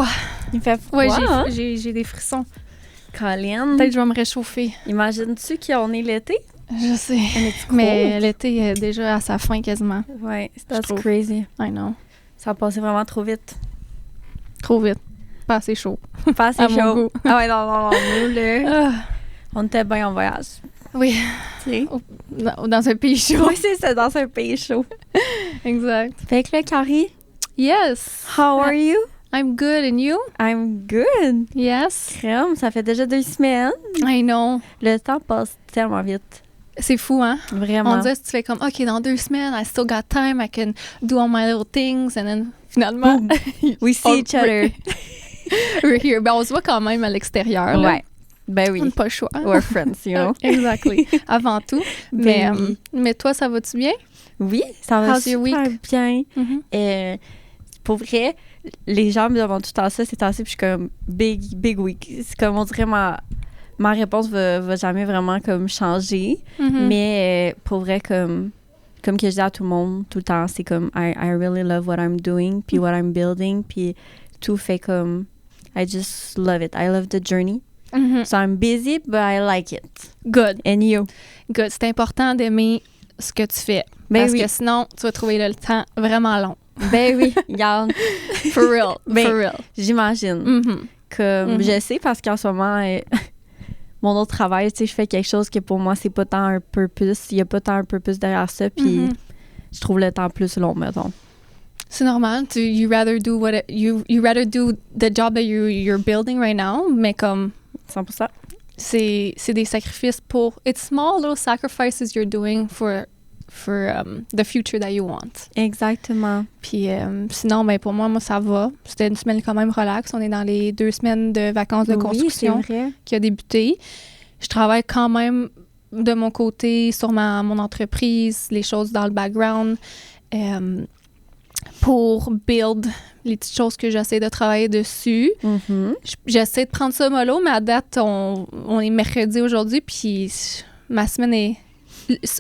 froid. Il fait froid, Ouais, hein? j'ai des frissons. Colin. Peut-être que je vais me réchauffer. Imagines-tu qu'on est l'été? Je sais. est Mais l'été est déjà à sa fin quasiment. Ouais, that's trouve. crazy. I know. Ça a passé vraiment trop vite. Trop vite. Pas assez chaud. Pas assez À mon chaud. goût. Ah ouais, non, nous, là, Ah, on était bien en voyage. oui, Tu sais? dans un pays chaud. Oui, c'est ça, dans un pays chaud. Exact. Fait que là, Carrie, Yes. how are you? I'm good and you? I'm good. Yes. Crème, ça fait déjà 2 semaines. I know. Le temps passe tellement vite. C'est fou, hein? Vraiment. On dirait que tu fais comme, OK, dans 2 semaines, I still got time, I can do all my little things, and then finalement, We see each other. we're here. Ben, on se voit quand même à l'extérieur. Là. Ouais. Ben On n'a oui. pas le choix. We're friends, you know. Exactly. Avant tout. Ben oui. Mais toi, ça va-tu bien? Oui, ça va How's your super week? bien. Mm-hmm. Pour vrai, les gens me demandent tout le temps ça, c'est assez, puis je suis comme big week. C'est comme on dirait ma réponse va jamais vraiment comme changer. Mm-hmm. Mais pour vrai, comme que je dis à tout le monde tout le temps, c'est comme I really love what I'm doing, puis what I'm building, puis tout fait comme I just love it. I love the journey. Mm-hmm. So I'm busy, but I like it. Good. And you? Good. C'est important d'aimer ce que tu fais. Ben parce oui. que sinon, tu vas trouver le temps vraiment long. Ben oui, regarde, For real. Ben, For real. j'imagine. Mm-hmm. Comme Mhm. je sais parce qu'en ce moment, mon autre travail, tu sais, je fais quelque chose que pour moi, c'est pas tant un purpose. Il y a pas tant un purpose derrière ça, puis Mhm. je trouve le temps plus long, mettons. C'est normal. You rather do you rather do the job that you're building right now, mais comme 100%. c'est des sacrifices pour it's small little sacrifices you're doing for the future that you want. Exactement. Puis sinon, ben pour moi ça va. C'était une semaine quand même relax. On est dans les 2 semaines de vacances de construction Oui, c'est vrai. qui a débuté. Je travaille quand même de mon côté sur mon entreprise, les choses dans le background pour build les petites choses que j'essaie de travailler dessus. Mhm. J'essaie de prendre ça mollo, mais à date, on est mercredi aujourd'hui, puis ma semaine est...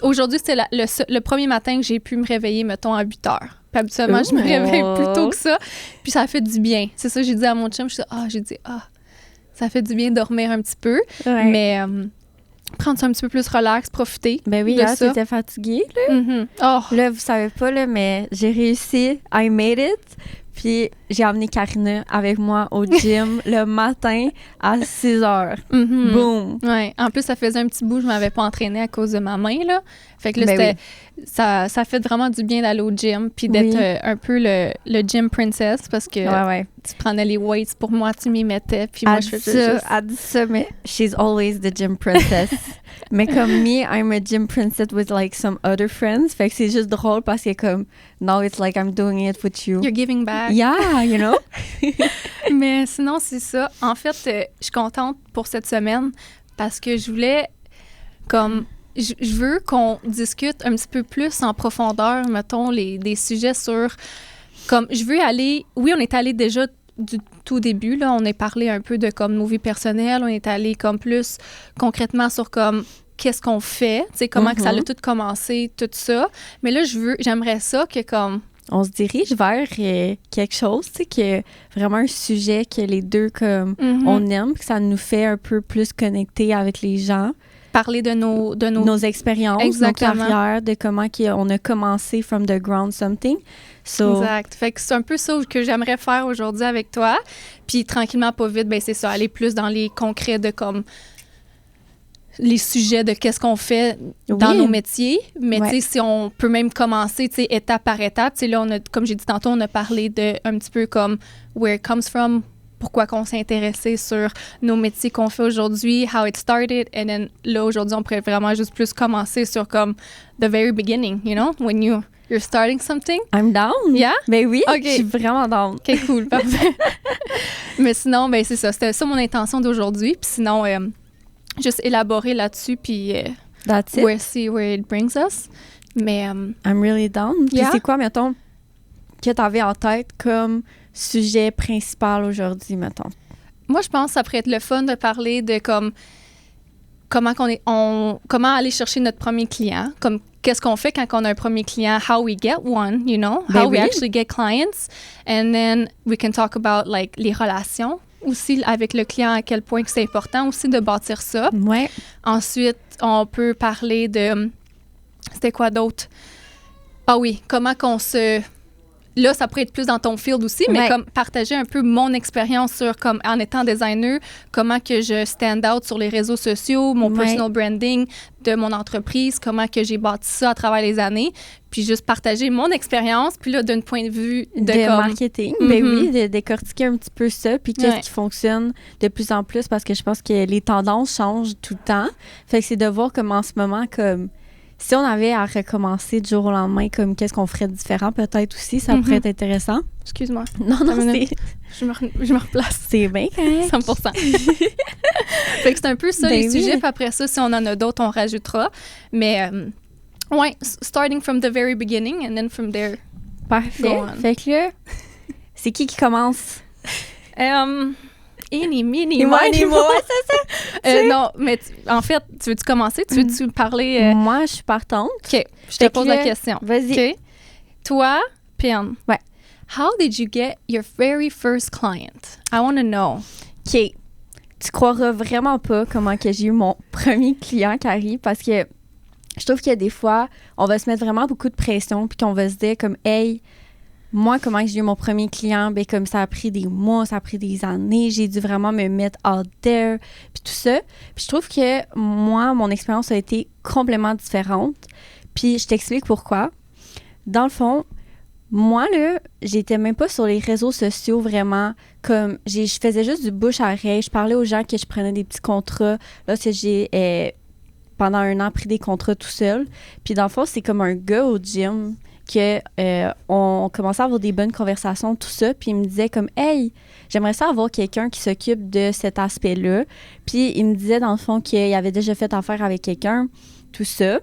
Aujourd'hui, c'était le premier matin que j'ai pu me réveiller, mettons, à 8 heures. Puis habituellement, je me réveille plus tôt que ça, puis ça fait du bien. C'est ça que j'ai dit à mon chum, ça fait du bien de dormir un petit peu, Ouais. mais prendre ça un petit peu plus relax, profiter Ben oui, de là, ça. t'étais fatiguée, là. Mhm. Oh, Là, vous savez pas, là, mais j'ai réussi. I made it. Puis j'ai amené Karina avec moi au gym le matin à 6 heures. mhm. Boom! Ouais. En plus, ça faisait un petit bout, je m'avais pas entraînée à cause de ma main, là. Fait que là, Ben ça fait vraiment du bien d'aller au gym, puis d'être Oui. un peu le gym princess, parce que Ouais. tu prenais les weights pour moi, tu m'y mettais, puis moi, je faisais juste... Elle dit ça, mais she's always the gym princess. Mais comme me, I'm a gym princess with like some other friends. Fait que c'est juste drôle parce que comme, now it's like I'm doing it with you. You're giving back. Yeah, you know? Mais sinon, c'est ça. En fait, je suis contente pour cette semaine parce que je voulais, comme, je veux qu'on discute un petit peu plus en profondeur, mettons, des sujets sur, comme, je veux aller, oui, on est allé déjà du tout début, là, on a parlé un peu de, comme, nos vies personnelles, on est allé, comme, plus concrètement sur, comme, qu'est-ce qu'on fait, tu sais, comment que ça a tout commencé, tout ça. Mais là, j'aimerais ça que, comme, On se dirige vers quelque chose, tu sais, que vraiment un sujet que les deux, comme, on aime, que ça nous fait un peu plus connecter avec les gens. parler de nos expériences, Exactement. nos carrières, de comment on a commencé from the ground something. So, Exact. Fait que c'est un peu ça que j'aimerais faire aujourd'hui avec toi. Puis tranquillement, pas vite, ben c'est ça, aller plus dans les concrets de comme les sujets de qu'est-ce qu'on fait dans Oui. nos métiers. Mais Ouais. tu sais, si on peut même commencer, tu sais, étape par étape. Tu sais, là, comme j'ai dit tantôt, on a parlé de un petit peu comme where it comes from, pourquoi qu'on s'est intéressé sur nos métiers qu'on fait aujourd'hui, how it started. And then là, aujourd'hui, on pourrait vraiment juste plus commencer sur comme the very beginning, you know, when you're starting something. I'm down. Yeah? Ben oui, Ok. je suis vraiment down. OK, cool, parfait. Mais sinon, ben c'est ça. C'était ça mon intention d'aujourd'hui. Puis sinon, juste élaborer là-dessus, puis That's it. we'll see where it brings us. Mais I'm really down. Puis Yeah. c'est quoi, mettons, que t'avais en tête comme sujet principal aujourd'hui, mettons? moi, je pense que ça pourrait être le fun de parler de comme comment aller chercher notre premier client, comme qu'est-ce qu'on fait quand on a un premier client, how we get one, you know, how we actually get clients, and then we can talk about like les relations aussi avec le client, à quel point que c'est important aussi de bâtir ça. Ouais. Ensuite, on peut parler de, c'était quoi d'autre? Ah oui, comment qu'on se... Là, ça pourrait être plus dans ton field aussi, mais comme partager un peu mon expérience sur, comme en étant designer, comment que je stand out sur les réseaux sociaux, mon personal branding de mon entreprise, comment que j'ai bâti ça à travers les années, puis juste partager mon expérience, puis là, d'un point de vue de marketing, ben oui, de décortiquer un petit peu ça, puis qu'est-ce qui fonctionne de plus en plus, parce que je pense que les tendances changent tout le temps. Fait que c'est de voir comme en ce moment, comme... Si on avait à recommencer du jour au lendemain, comme qu'est-ce qu'on ferait de différent, peut-être aussi, ça pourrait être intéressant. Excuse-moi. Non, c'est... Je me replace. C'est bien quand même. 100%. Fait que c'est un peu ça, les sujets. Puis après ça, si on en a d'autres, on rajoutera. Mais, ouais, starting from the very beginning and then from there. Parfait. Fait que là, c'est qui commence? Eeny, meeny, miny, mo. C'est ça. Non, mais en fait, tu veux-tu commencer? Tu veux-tu parler? Moi, je suis partante. OK, je te pose la question. Vas-y. Okay. Toi, Pian. Ouais. How did you get your very first client? I want to know. OK. Tu croiras vraiment pas comment que j'ai eu mon premier client, Carrie, parce que je trouve que des fois, on va se mettre vraiment beaucoup de pression puis qu'on va se dire comme « Hey, moi, comment j'ai eu mon premier client? » Ben comme ça a pris des mois, ça a pris des années. J'ai dû vraiment me mettre out there, puis tout ça. Puis je trouve que moi, mon expérience a été complètement différente. Puis je t'explique pourquoi. Dans le fond, moi, là, j'étais même pas sur les réseaux sociaux vraiment. Comme, je faisais juste du bouche à oreille. Je parlais aux gens que je prenais des petits contrats. Là, j'ai, pendant 1 an, pris des contrats tout seul. Puis dans le fond, c'est comme un gars au gym que on commençait à avoir des bonnes conversations, tout ça, puis il me disait comme « Hey, j'aimerais ça avoir quelqu'un qui s'occupe de cet aspect-là. » Puis il me disait dans le fond qu'il avait déjà fait affaire avec quelqu'un, tout ça.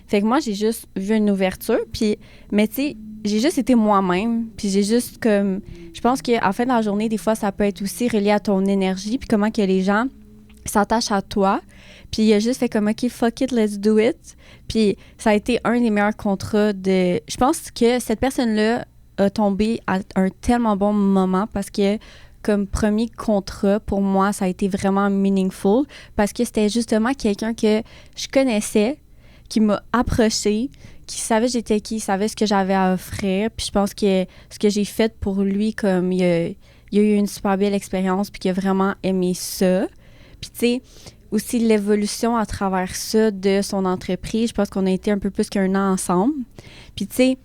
Fait que moi, j'ai juste vu une ouverture, puis, mais tu sais, j'ai juste été moi-même, puis j'ai juste comme... Je pense qu'à la fin de la journée, des fois, ça peut être aussi relié à ton énergie, puis comment que les gens s'attachent à toi. Puis il a juste fait comme « OK, fuck it, let's do it ». Puis ça a été un des meilleurs contrats de... Je pense que cette personne-là a tombé à un tellement bon moment parce que comme premier contrat, pour moi, ça a été vraiment meaningful parce que c'était justement quelqu'un que je connaissais, qui m'a approché, qui savait j'étais qui, savait ce que j'avais à offrir. Puis je pense que ce que j'ai fait pour lui, comme il a eu une super belle expérience puis qu'il a vraiment aimé ça. Puis tu sais, aussi l'évolution à travers ça de son entreprise. Je pense qu'on a été un peu plus qu'1 an ensemble. Puis, tu sais,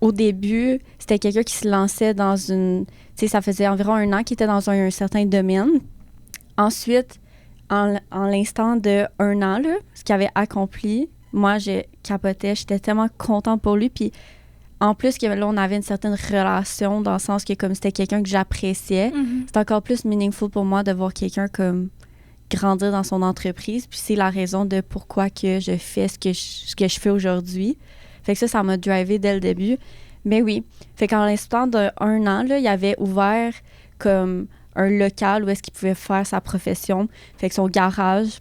au début, c'était quelqu'un qui se lançait dans une... Tu sais, ça faisait environ 1 an qu'il était dans un certain domaine. Ensuite, en l'instant de 1 an, là, ce qu'il avait accompli, moi, je capotais. J'étais tellement contente pour lui. Puis, en plus, que là, on avait une certaine relation dans le sens que comme c'était quelqu'un que j'appréciais, c'est encore plus meaningful pour moi de voir quelqu'un comme... grandir dans son entreprise, puis c'est la raison de pourquoi que je fais ce que je fais aujourd'hui. Fait que ça m'a drivé dès le début. Mais oui, fait qu'en l'instant d'1 an, là, il avait ouvert comme un local où est-ce qu'il pouvait faire sa profession. Fait que son garage,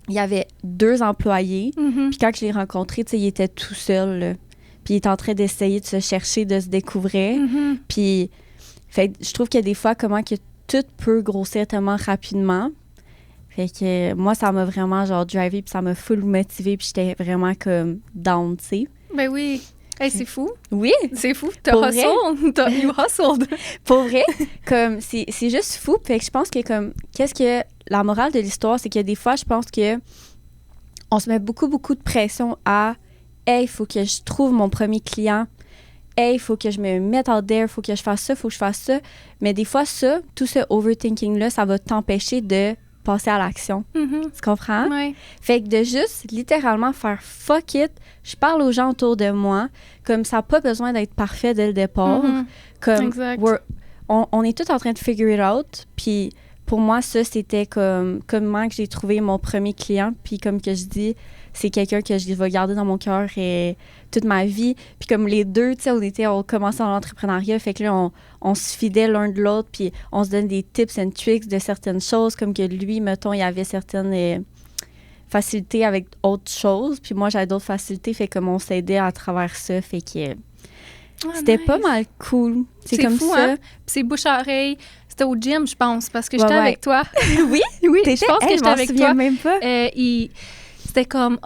il y avait 2 employés, puis quand je l'ai rencontré, tu sais, il était tout seul, là. Puis il était en train d'essayer de se chercher, de se découvrir. Puis, fait que je trouve que des fois, comment que tout peut grossir tellement rapidement. Fait que moi, ça m'a vraiment genre drivé, puis ça m'a full motivé, puis j'étais vraiment comme down, tu sais. Ben oui. Hey, c'est fou. Oui. C'est fou. T'as hustled. You hustled. Pour vrai, comme, c'est juste fou. Fait que je pense que comme, qu'est-ce que la morale de l'histoire, c'est que des fois, je pense que on se met beaucoup, beaucoup de pression à « Hey, il faut que je trouve mon premier client. Hey, il faut que je me mette out there. Il faut que je fasse ça. Il faut que je fasse ça. » Mais des fois, ça, tout ce overthinking-là, ça va t'empêcher de passer à l'action. Tu comprends? Ouais. Fait que de juste littéralement faire fuck it, je parle aux gens autour de moi, comme ça n'a pas besoin d'être parfait dès le départ. Comme on est tous en train de figure it out, puis pour moi, ça, c'était comme comment que j'ai trouvé mon premier client, puis comme que je dis, c'est quelqu'un que je vais garder dans mon cœur toute ma vie. Puis comme les deux, tu sais, on commençait dans l'entrepreneuriat, fait que là, on se fidait l'un de l'autre, puis on se donne des tips and tricks de certaines choses, comme que lui, mettons, il y avait certaines facilités avec autre chose, puis moi, j'avais d'autres facilités, fait comme on s'aidait à travers ça, fait que c'était nice. pas mal cool. C'est comme fou, ça. hein? Puis c'est bouche à oreille. C'était au gym, je pense, parce que Ouais, j'étais ouais. avec toi. Oui? Oui, T'étais? je pense que Hey, j'étais avec je m'en souviens toi. même pas. C'était comme,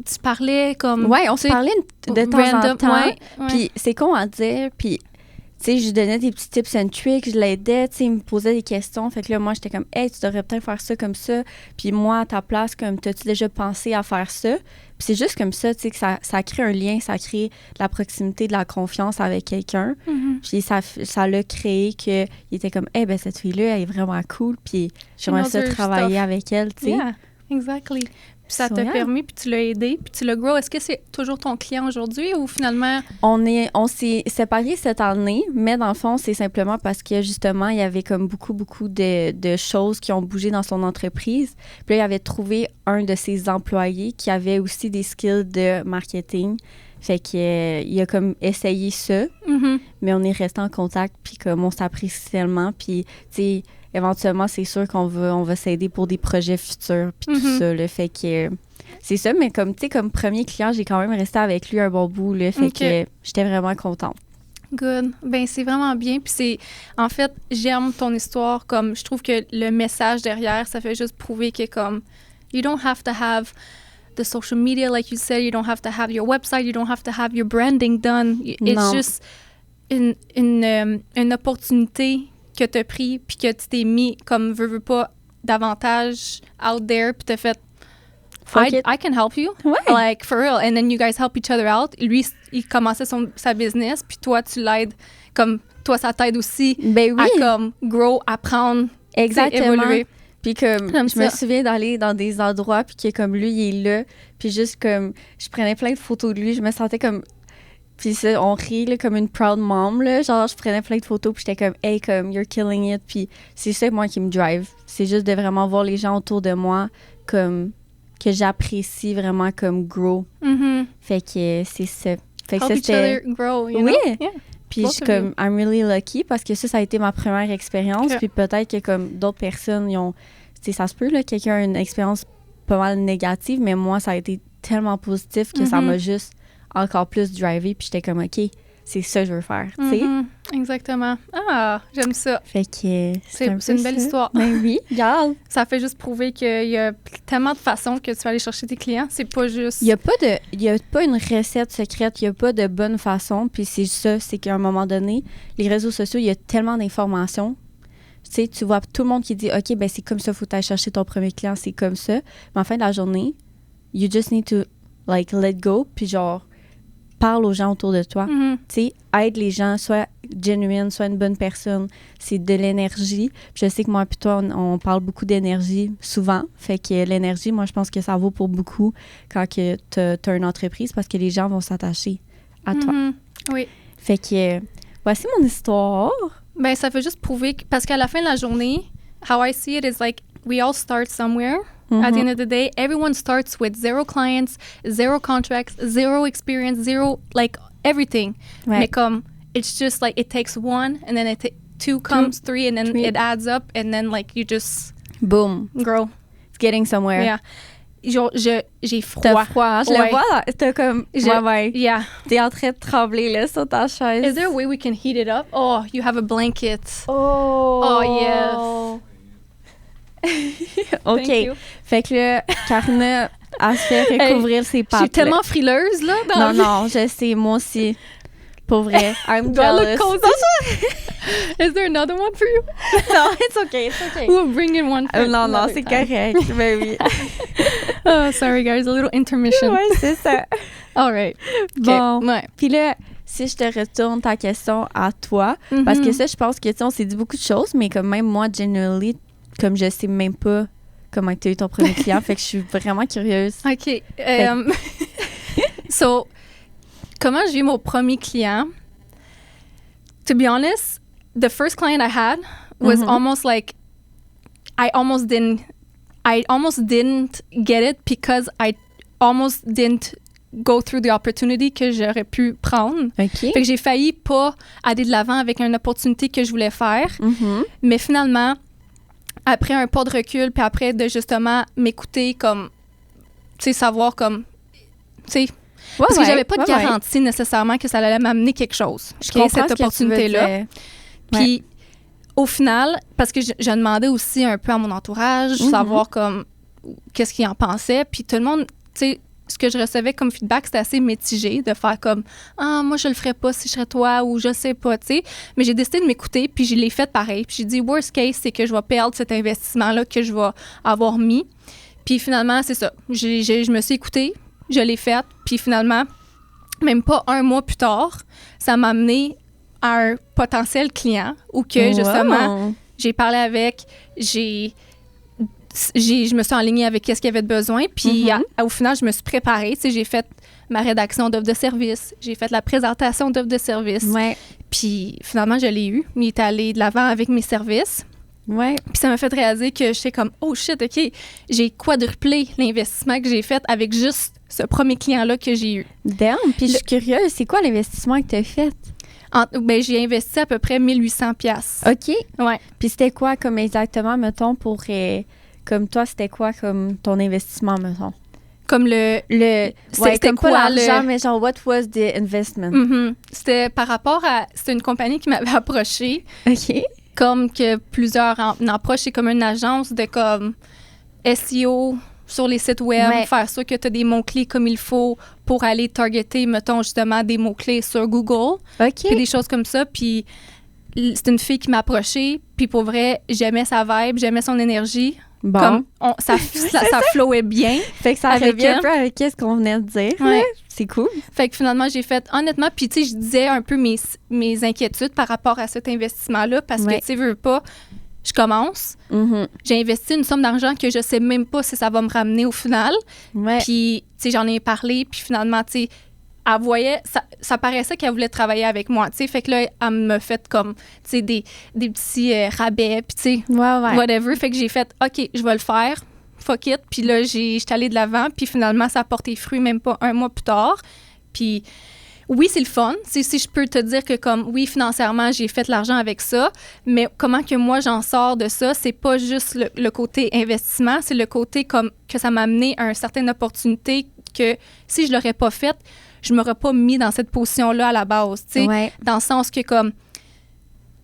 tu parlais comme... Ouais, on se parlait de temps en random, temps. ouais. Puis c'est con à dire, puis tu sais, je lui donnais des petits tips and tricks, je l'aidais, tu sais, il me posait des questions. Fait que là, moi, j'étais comme, hey, tu devrais peut-être faire ça comme ça. Puis moi, à ta place, comme, t'as-tu déjà pensé à faire ça? Puis c'est juste comme ça, tu sais, que ça crée un lien, ça crée de la proximité, de la confiance avec quelqu'un. Mhm. Puis ça l'a créé qu'il était comme, hey, ben cette fille-là, elle est vraiment cool. Puis j'aimerais knows ça her travailler stuff. avec elle, tu sais. Yeah, exactly. Puis ça So, t'a yeah. permis, puis tu l'as aidé, puis tu l'as grow. Est-ce que c'est toujours ton client aujourd'hui ou finalement... On s'est séparés cette année, mais dans le fond, c'est simplement parce que justement, il y avait comme beaucoup de choses qui ont bougé dans son entreprise. Puis là, il avait trouvé un de ses employés qui avait aussi des skills de marketing. Fait qu'il a comme essayé ça, Mhm. mais on est resté en contact, puis comme on s'apprécie tellement. Puis, tu sais, éventuellement, c'est sûr qu'on va s'aider pour des projets futurs, puis tout Mhm. ça, le fait que... C'est ça, mais comme, tu sais, comme premier client, j'ai quand même resté avec lui un bon bout, là, fait Ok. que j'étais vraiment contente. Good. Ben c'est vraiment bien. Puis c'est, en fait, j'aime ton histoire. Comme je trouve que le message derrière, ça fait juste prouver que comme, you don't have to have the social media, like you said. You don't have to have your website. You don't have to have your branding done. It's Non. just une opportunité que tu as pris puis que tu t'es mis comme veux pas davantage out there puis t'as fait Fuck it. I can help you. Ouais. Like, for real. And then you guys help each other out. Lui, il commençait sa business, puis toi, tu l'aides. Comme, toi, ça t'aide aussi Ben oui, à, comme, grow, apprendre, exactement. évoluer. Puis comme, J'aime je me ça. souviens d'aller dans des endroits, puis que comme lui, il est là, puis juste comme, je prenais plein de photos de lui, je me sentais comme... Puis ça, on rit là, comme une proud mom, là. Genre, je prenais plein de photos, puis j'étais comme, hey, comme, you're killing it. Puis c'est ça, moi, qui me drive. C'est juste de vraiment voir les gens autour de moi comme que j'apprécie vraiment comme grow. Mhm. Fait que c'est ça. Fait que Help ça, each c'était... other grow, you Oui. know? Yeah. Puis Both je suis of comme, I'm really lucky parce que ça a été ma première expérience. Ok. Puis peut-être que comme d'autres personnes, ils ont... Tu sais, ça se peut, là, quelqu'un a une expérience pas mal négative, mais moi, ça a été tellement positif que ça Mhm. m'a juste encore plus drivé. Puis j'étais comme, OK, c'est ça que je veux faire, tu sais. Mhm. Exactement. Ah, j'aime ça. Fait que C'est un peu une belle ça. histoire. Ben oui, regarde. Ça fait juste prouver qu'il y a tellement de façons que tu vas aller chercher tes clients. C'est pas juste... Il y a pas une recette secrète, il y a pas de bonne façon. Puis c'est ça, c'est qu'à un moment donné, les réseaux sociaux, il y a tellement d'informations. Tu sais, tu vois tout le monde qui dit, OK, ben c'est comme ça, faut aller chercher ton premier client, c'est comme ça. Mais en fin de la journée, you just need to, like, let go, puis genre, parle aux gens autour de toi. Mhm. Tu sais, aide les gens, soit genuine, soit une bonne personne. C'est de l'énergie. Puis je sais que moi et toi, on parle beaucoup d'énergie souvent. Fait que l'énergie, moi, je pense que ça vaut pour beaucoup quand que t'as une entreprise parce que les gens vont s'attacher à toi. Mhm. Oui. Fait que voici mon histoire. Ben, ça fait juste prouver que, parce qu'à la fin de la journée, how I see it is like, we all start somewhere. At the end of the day, everyone starts with 0 clients, 0 contracts, 0 experience, 0, like, everything. Ouais. Mais comme, it's just like, it takes one, and then 2 comes, 3, and then Three. it adds up, and then, like, you just Boom. grow. It's getting somewhere. Yeah. Genre, j'ai T'as froid. froid, hein? Je Ouais. le vois, là. T'as comme... Ouais. Yeah. T'es en train de trembler, là, sur ta chaise. Is there a way we can heat it up? Oh, you have a blanket. Oh! OK. Thank you. Fait que là, Karina, elle se fait recouvrir ses Je pattes. suis tellement frileuse, là, dans la vie. Non, je sais, moi aussi. Pour vrai. I'm Do I look jealous. cozy? Is there another one for you? Non, it's okay. We'll bring in one for Non, another c'est time. correct. Ben oui. Oh, sorry, guys. A little intermission. Ouais, c'est ça. All right. Bon. Ouais. Puis là, si je te retourne ta question à toi, parce que Mhm. ça, je pense que, tu sais, on s'est dit beaucoup de choses, mais comme même moi, generally, comme je sais même pas comment tu as eu ton premier client, fait que je suis vraiment curieuse. OK. So, comment j'ai eu mon premier client? To be honest, the first client I had was Mhm. almost like I almost didn't get it because I almost didn't go through the opportunity que j'aurais pu prendre. OK. Fait que j'ai failli pas aller de l'avant avec une opportunité que je voulais faire. Mhm. Mais finalement, après un pas de recul, puis après de justement m'écouter comme sais, savoir comme, tu sais, Ouais, parce que j'avais pas de ouais. garantie nécessairement que ça allait m'amener quelque chose. Je OK, comprends cette ce que tu veux opportunité-là. dire. Puis au final, parce que je demandais aussi un peu à mon entourage, savoir comme qu'est-ce qu'ils en pensaient. Puis tout le monde, tu sais, ce que je recevais comme feedback, c'était assez mitigé, de faire comme « Ah, moi, je le ferais pas si je serais toi » ou « Je sais pas », tu sais. Mais j'ai décidé de m'écouter, puis je l'ai fait pareil. Puis j'ai dit « Worst case, c'est que je vais perdre cet investissement-là que je vais avoir mis. » Puis finalement, c'est ça. Je me suis écoutée, je l'ai fait, puis finalement, même pas un mois plus tard, ça m'a amené à un potentiel client où que, justement, j'ai parlé avec, je me suis enlignée avec qu'est-ce qu'il y avait de besoin, puis au final, je me suis préparée. Tu sais, j'ai fait ma rédaction d'offre de service, j'ai fait la présentation d'offre de service, puis finalement, je l'ai eu. Il est allé de l'avant avec mes services. Ouais. Puis ça m'a fait réaliser que j'étais comme, oh shit, OK, j'ai quadruplé l'investissement que j'ai fait avec juste ce premier client-là que j'ai eu. Damn, puis je suis curieuse, c'est quoi l'investissement que tu as fait? J'ai investi à peu près 1800 $. OK. Ouais. Puis c'était quoi comme exactement, mettons, comme toi, c'était quoi comme ton investissement, mettons? Comme c'était comme quoi, pas l'argent, mais genre, what was the investment? C'était par rapport à... C'était une compagnie qui m'avait approchée. OK. Comme que plusieurs en approchent, c'est comme une agence de comme SEO sur les sites web, faire sûr que tu as des mots-clés comme il faut pour aller targeter, mettons, justement, des mots-clés sur Google. OK. Puis des choses comme ça. Puis c'est une fille qui m'a approchée. Puis pour vrai, j'aimais sa vibe, j'aimais son énergie. Bon. Comme ça flowait bien. Fait que ça revient un peu avec ce qu'on venait de dire. Ouais. C'est cool. Fait que finalement, j'ai fait, honnêtement, puis tu sais, je disais un peu mes inquiétudes par rapport à cet investissement-là parce que, tu sais, veux pas, je commence. J'ai investi une somme d'argent que je sais même pas si ça va me ramener au final. Puis, tu sais, j'en ai parlé, puis finalement, tu sais, elle voyait, ça paraissait qu'elle voulait travailler avec moi, tu sais. Fait que là, elle me fait comme, tu sais, des petits rabais, puis tu sais, whatever. Fait que j'ai fait, OK, je vais le faire, fuck it. Puis là, j'étais allée de l'avant, puis finalement, ça a porté fruit même pas un mois plus tard. Puis oui, c'est le fun. Si je peux te dire que comme, oui, financièrement, j'ai fait l'argent avec ça, mais comment que moi, j'en sors de ça, c'est pas juste le côté investissement, c'est le côté comme que ça m'a amené à une certaine opportunité que si je l'aurais pas faite, je m'aurais pas mis dans cette position-là à la base, tu sais, dans le sens que comme,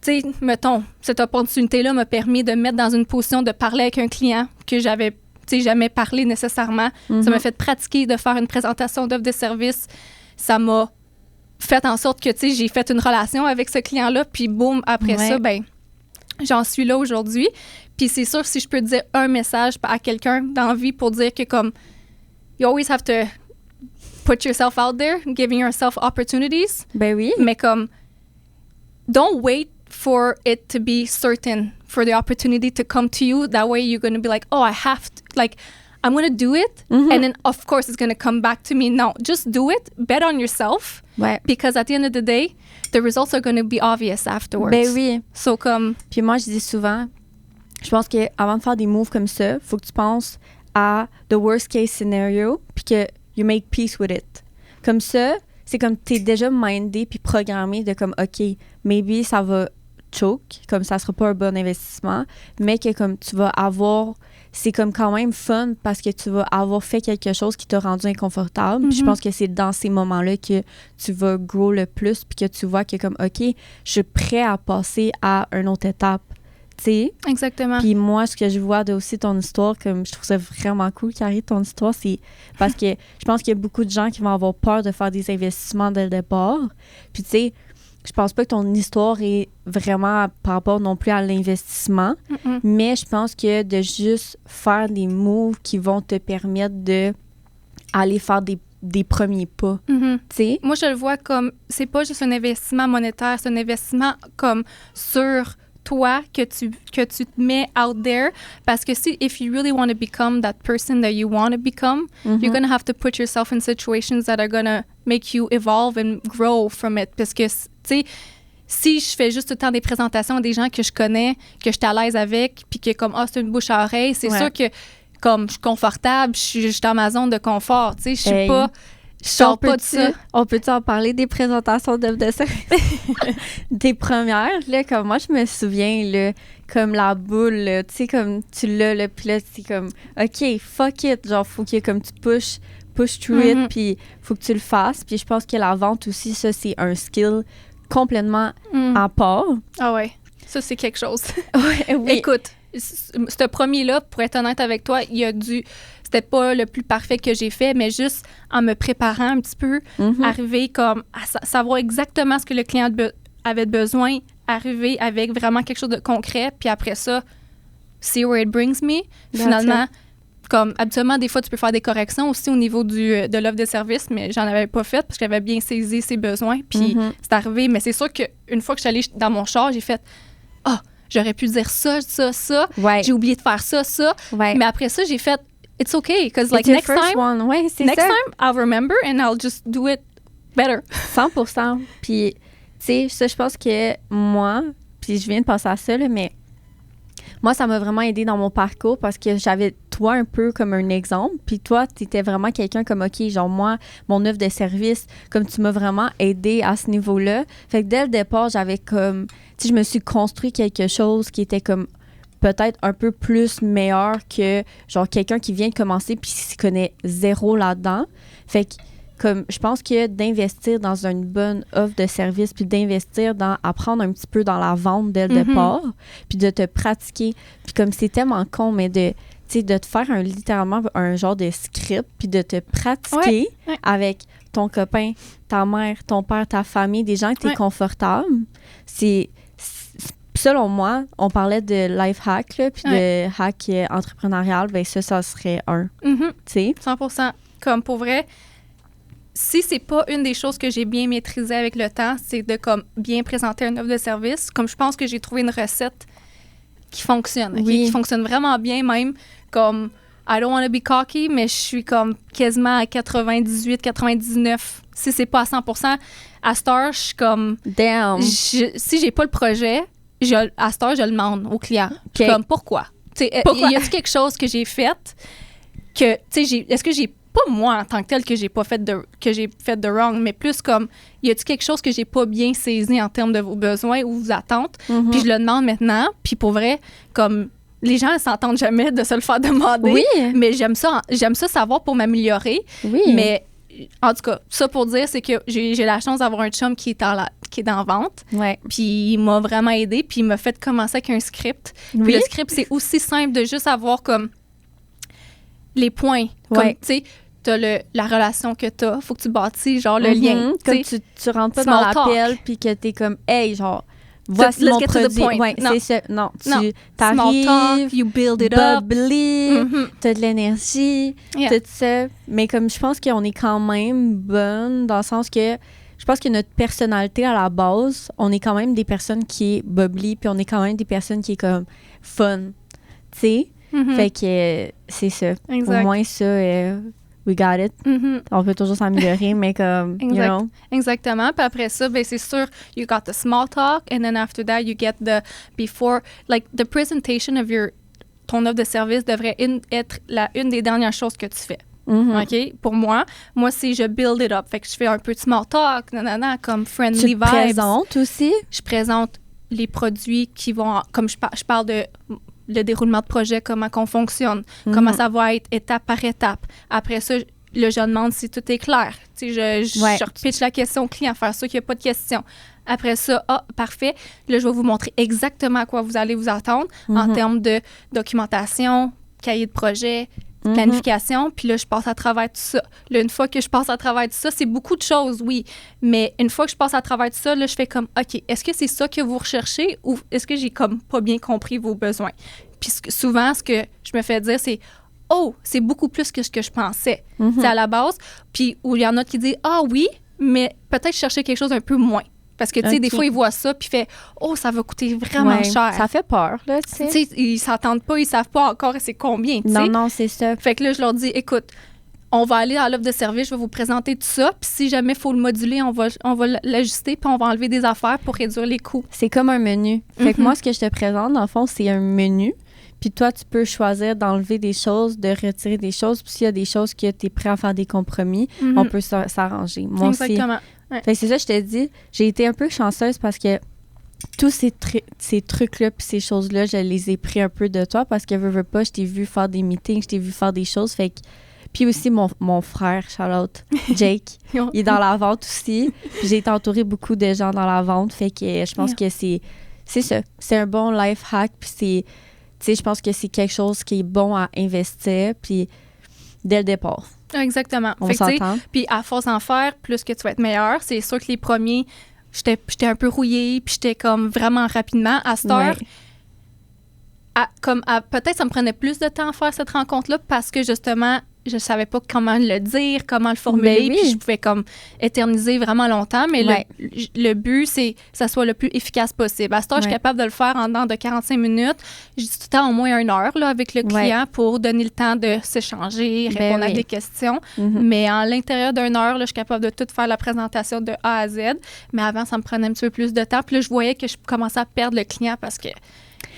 tu sais, mettons, cette opportunité-là m'a permis de me mettre dans une position de parler avec un client que j'avais, tu sais, jamais parlé nécessairement. Ça m'a fait pratiquer de faire une présentation d'offre de service. Ça m'a fait en sorte que, tu sais, j'ai fait une relation avec ce client-là, puis boum, après ça, ben j'en suis là aujourd'hui. Puis c'est sûr, si je peux dire un message à quelqu'un dans la vie pour dire que comme, you always have to put yourself out there, giving yourself opportunities. Ben oui. Mais comme, don't wait for it to be certain, for the opportunity to come to you. That way you're going to be like, oh, I have to, like, I'm going to do it. And then, of course, it's going to come back to me. No, just do it. Bet on yourself. Because at the end of the day, the results are going to be obvious afterwards. Ben oui. So, comme... Puis moi, je dis souvent, je pense qu'avant de faire des moves comme ça, il faut que tu penses à the worst case scenario, puis que you make peace with it. Comme ça, c'est comme t'es déjà mindé puis programmé de comme, OK, maybe ça va choke, comme ça sera pas un bon investissement, mais que comme tu vas avoir, c'est comme quand même fun parce que tu vas avoir fait quelque chose qui t'a rendu inconfortable. Puis je pense que c'est dans ces moments-là que tu vas grow le plus puis que tu vois que comme, OK, je suis prêt à passer à une autre étape. T'sais? Exactement. Puis moi, ce que je vois de aussi ton histoire, comme je trouve ça vraiment cool, Carrie, ton histoire, c'est parce que je pense qu'il y a beaucoup de gens qui vont avoir peur de faire des investissements dès le départ. Puis tu sais, je pense pas que ton histoire est vraiment par rapport non plus à l'investissement, mais je pense que de juste faire des moves qui vont te permettre de aller faire des premiers pas. T'sais? Moi, je le vois comme, c'est pas juste un investissement monétaire, c'est un investissement comme sur toi que tu te mets out there, parce que if you really want to become that person that you want to become, you're going to have to put yourself in situations that are going to make you evolve and grow from it. Parce que, tu sais, si je fais juste tout le temps des présentations à des gens que je connais, que je suis à l'aise avec, puis que comme, c'est une bouche à oreille, c'est sûr que comme je suis confortable, je suis dans ma zone de confort, tu sais, je suis pas Je parle pas de ça. On peut-tu en parler des présentations d'œuvres de service? Des premières, là, comme moi, je me souviens, là, comme la boule, là, tu sais, comme tu l'as, là, puis là, c'est comme, OK, fuck it, genre, faut que comme tu push through it, puis faut que tu le fasses. Puis je pense que la vente aussi, ça, c'est un skill complètement à part. Ah ouais, ça, c'est quelque chose. Ouais, oui. Écoute, ce premier-là, pour être honnête avec toi, c'était pas le plus parfait que j'ai fait, mais juste en me préparant un petit peu, arriver comme à savoir exactement ce que le client avait besoin, arriver avec vraiment quelque chose de concret, puis après ça, see where it brings me. Finalement, comme habituellement, des fois, tu peux faire des corrections aussi au niveau de l'offre de service, mais j'en avais pas fait parce que j'avais bien saisi ses besoins, puis c'est arrivé. Mais c'est sûr qu'une fois que je suis allée dans mon char, j'ai fait « Ah, j'aurais pu dire ça, Ouais. j'ai oublié de faire ça. Ouais. Mais après ça, j'ai fait « It's okay, because like It's your next first time, one. Ouais, c'est ça. I'll remember and I'll just do it better. » 100%. Puis, tu sais, ça, je pense que moi, puis je viens de passer à ça, là, mais moi, ça m'a vraiment aidé dans mon parcours parce que j'avais toi un peu comme un exemple. Puis toi, tu étais vraiment quelqu'un comme, OK, genre moi, mon œuvre de service, comme tu m'as vraiment aidé à ce niveau-là. Fait que dès le départ, j'avais comme, tu sais, je me suis construit quelque chose qui était comme peut-être un peu plus meilleur que genre quelqu'un qui vient de commencer puis qui s'y connaît zéro là-dedans. Fait que comme je pense que d'investir dans une bonne offre de service puis d'investir dans apprendre un petit peu dans la vente dès le départ puis de te pratiquer puis comme c'est tellement con mais de tu sais de te faire littéralement un genre de script puis de te pratiquer avec ton copain, ta mère, ton père, ta famille, des gens que tu es confortable. C'est selon moi, on parlait de life hack là, puis de hack entrepreneurial, ben ça serait un. Tu sais 100%. Comme pour vrai, si c'est pas une des choses que j'ai bien maîtrisées avec le temps, c'est de comme bien présenter une offre de service. Comme je pense que j'ai trouvé une recette qui fonctionne, qui fonctionne vraiment bien même. Comme I don't want to be cocky, mais je suis comme quasiment à 98, 99. Si c'est pas à 100%, à cette heure, je suis comme damn. Si j'ai pas le projet, à cette heure, je le demande au client. Okay. Comme pourquoi? Y a-t-il quelque chose que j'ai fait que est-ce que j'ai pas moi en tant que tel que j'ai fait de wrong, mais plus comme y a-t-il quelque chose que j'ai pas bien saisi en termes de vos besoins ou vos attentes, puis je le demande maintenant, puis pour vrai comme les gens ne s'entendent jamais de se le faire demander, mais j'aime ça savoir pour m'améliorer, mais en tout cas ça pour dire c'est que j'ai la chance d'avoir un chum qui est dans la vente, puis il m'a vraiment aidé, puis il m'a fait commencer avec un script, puis le script c'est aussi simple de juste avoir comme les points, comme tu sais t'as la relation que t'as, faut que tu bâtis genre le lien. Comme tu rentres pas dans l'appel puis que t'es comme hey genre voici mon produit. C'est ça. Non, tu t'arrives, small talk, you build it bubbly, t'as de l'énergie, tout ça. Mais comme je pense qu'on est quand même bonne dans le sens que je pense que notre personnalité à la base, on est quand même des personnes qui est bubbly puis on est quand même des personnes qui est comme fun, tu sais. Fait que c'est ça. Exact. Au moins ça, we got it. On peut toujours s'améliorer, mais comme, you know. Exactement. Puis après ça, ben c'est sûr, you got the small talk, and then after that, you get the presentation of ton offre de service devrait être une des dernières choses que tu fais. OK? Pour moi, c'est je build it up. Fait que je fais un peu de small talk, comme friendly vibes. Tu présentes aussi? Je présente les produits qui vont, comme je parle de le déroulement de projet, comment qu'on fonctionne, comment ça va être étape par étape. Après ça, là, je demande si tout est clair. Tu sais, je repitch la question au client, faire ça qu'il n'y a pas de question. Après ça, parfait. Là, je vais vous montrer exactement à quoi vous allez vous attendre en termes de documentation, cahier de projet, planification, puis là, je passe à travers tout ça. Là, une fois que je passe à travers tout ça, c'est beaucoup de choses, oui, mais une fois que je passe à travers tout ça, là, je fais comme, OK, est-ce que c'est ça que vous recherchez ou est-ce que j'ai comme pas bien compris vos besoins? Puis souvent, ce que je me fais dire, c'est, c'est beaucoup plus que ce que je pensais. C'est à la base, puis où il y en a qui disent, oui, mais peut-être chercher quelque chose un peu moins. Parce que, tu sais, des fois, ils voient ça, puis fait ça va coûter vraiment cher. Ça fait peur, là, tu sais. Tu sais, ils s'entendent pas, ils savent pas encore c'est combien, tu sais. Non, c'est ça. Fait que là, je leur dis, écoute, on va aller à l'offre de service, je vais vous présenter tout ça, puis si jamais il faut le moduler, on va l'ajuster, puis on va enlever des affaires pour réduire les coûts. C'est comme un menu. Fait que moi, ce que je te présente, dans le fond, c'est un menu. Puis toi, tu peux choisir d'enlever des choses, de retirer des choses. Puis s'il y a des choses que tu es prêt à faire des compromis, on peut s'arranger. Moi Exactement. aussi. Fait que c'est ça, je te dis, j'ai été un peu chanceuse parce que tous ces trucs-là puis ces choses-là, je les ai pris un peu de toi parce que veux pas, je t'ai vu faire des meetings, je t'ai vu faire des choses. Fait que... Puis aussi, mon frère, Charlotte, Jake, il est dans la vente aussi. Puis j'ai été entourée beaucoup de gens dans la vente. Fait que je pense que c'est ça. C'est un bon life hack. Puis c'est... Tu sais, je pense que c'est quelque chose qui est bon à investir. Puis dès le départ. Exactement. On s'entend. Puis à force d'en faire, plus que tu vas être meilleur. C'est sûr que les premiers, j'étais un peu rouillée, puis j'étais comme vraiment rapidement. À cette heure, peut-être ça me prenait plus de temps à faire cette rencontre-là parce que justement, je savais pas comment le dire, comment le formuler, puis je pouvais comme éterniser vraiment longtemps, mais le but, c'est que ça soit le plus efficace possible. À ce temps, je suis capable de le faire en dedans de 45 minutes. J'ai tout le temps au moins 1 heure là, avec le client pour donner le temps de s'échanger, répondre à des questions. Mais en l'intérieur d'1 heure, là, je suis capable de tout faire la présentation de A à Z. Mais avant, ça me prenait un petit peu plus de temps. Puis là, je voyais que je commençais à perdre le client parce que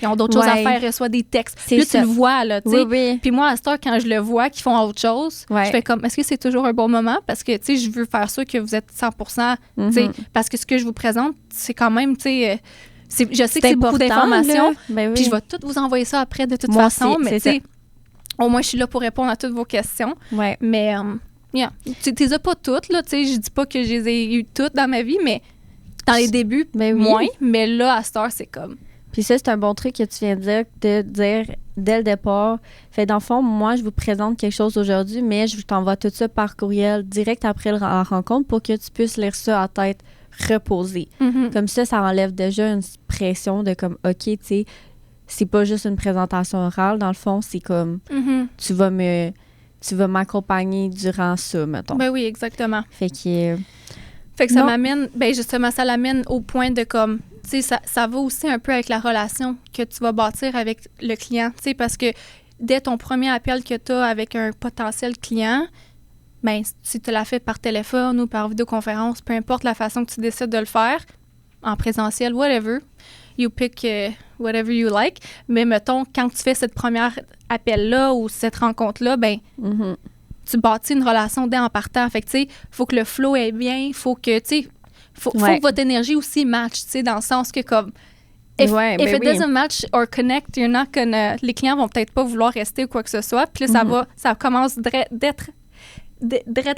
ils ont d'autres choses à faire, ils reçoivent des textes. Là, tu le vois, là, tu sais. Puis moi, à cette heure, quand je le vois, qu'ils font autre chose, je fais comme, est-ce que c'est toujours un bon moment? Parce que, tu sais, je veux faire sûr que vous êtes 100%, tu sais, parce que ce que je vous présente, c'est quand même, tu sais, je sais que c'est beaucoup d'informations, puis je vais tout vous envoyer ça après de toute façon, mais tu sais, au moins, je suis là pour répondre à toutes vos questions. Mais, tu les as pas toutes, là, tu sais, je dis pas que je les ai eues toutes dans ma vie, mais dans les débuts, moins, mais là, à cette heure, c'est comme... Puis ça, c'est un bon truc que tu viens de dire dès le départ. Fait dans le fond, moi, je vous présente quelque chose aujourd'hui, mais je t'envoie tout ça par courriel direct après la rencontre pour que tu puisses lire ça à tête reposée. Comme ça enlève déjà une pression de comme, OK, tu sais, c'est pas juste une présentation orale. Dans le fond, c'est comme, tu vas m'accompagner durant ça, mettons. Ben oui, exactement. Fait que ça m'amène, justement, ça l'amène au point de comme, tu sais, ça va aussi un peu avec la relation que tu vas bâtir avec le client, tu sais, parce que dès ton premier appel que tu as avec un potentiel client, si tu l'as fait par téléphone ou par vidéoconférence, peu importe la façon que tu décides de le faire, en présentiel, whatever, you pick whatever you like, mais mettons, quand tu fais cette première appel-là ou cette rencontre-là, tu bâtis une relation dès en partant. Fait que, tu sais, il faut que le flow est bien, il faut que, tu sais, faut que votre énergie aussi match, tu sais, dans le sens que comme if it doesn't match or connect, you're not gonna, les clients vont peut-être pas vouloir rester ou quoi que ce soit. Puis là, ça commence d'être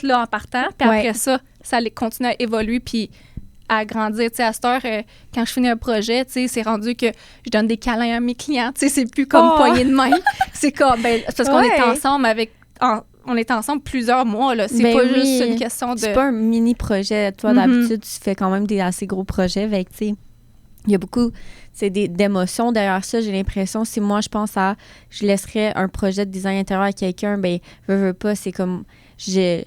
là en partant. Puis après ça les continue à évoluer puis à grandir. Tu sais, à cette heure, quand je finis un projet, tu sais, c'est rendu que je donne des câlins à mes clients. Tu sais, c'est plus comme poignée de main. C'est comme, c'est parce qu'on est ensemble on est ensemble plusieurs mois, là. C'est pas juste une question de... C'est pas un mini-projet. Toi, d'habitude, tu fais quand même des assez gros projets. Avec, tu sais, il y a beaucoup d'émotions derrière ça. J'ai l'impression, si moi, je laisserais un projet de design intérieur à quelqu'un, veux pas, c'est comme... Je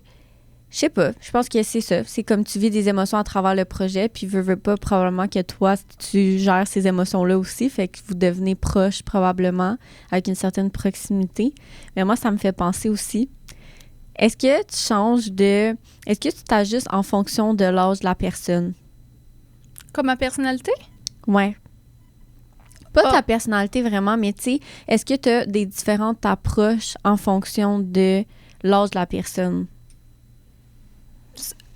sais pas. Je pense que c'est ça. C'est comme tu vis des émotions à travers le projet, puis veux pas, probablement que toi, tu gères ces émotions-là aussi, fait que vous devenez proches, probablement, avec une certaine proximité. Mais moi, ça me fait penser aussi... Est-ce que tu changes Est-ce que tu t'ajustes en fonction de l'âge de la personne? Comme ma personnalité? Ouais. Pas ta personnalité vraiment, mais tu sais, est-ce que tu as des différentes approches en fonction de l'âge de la personne?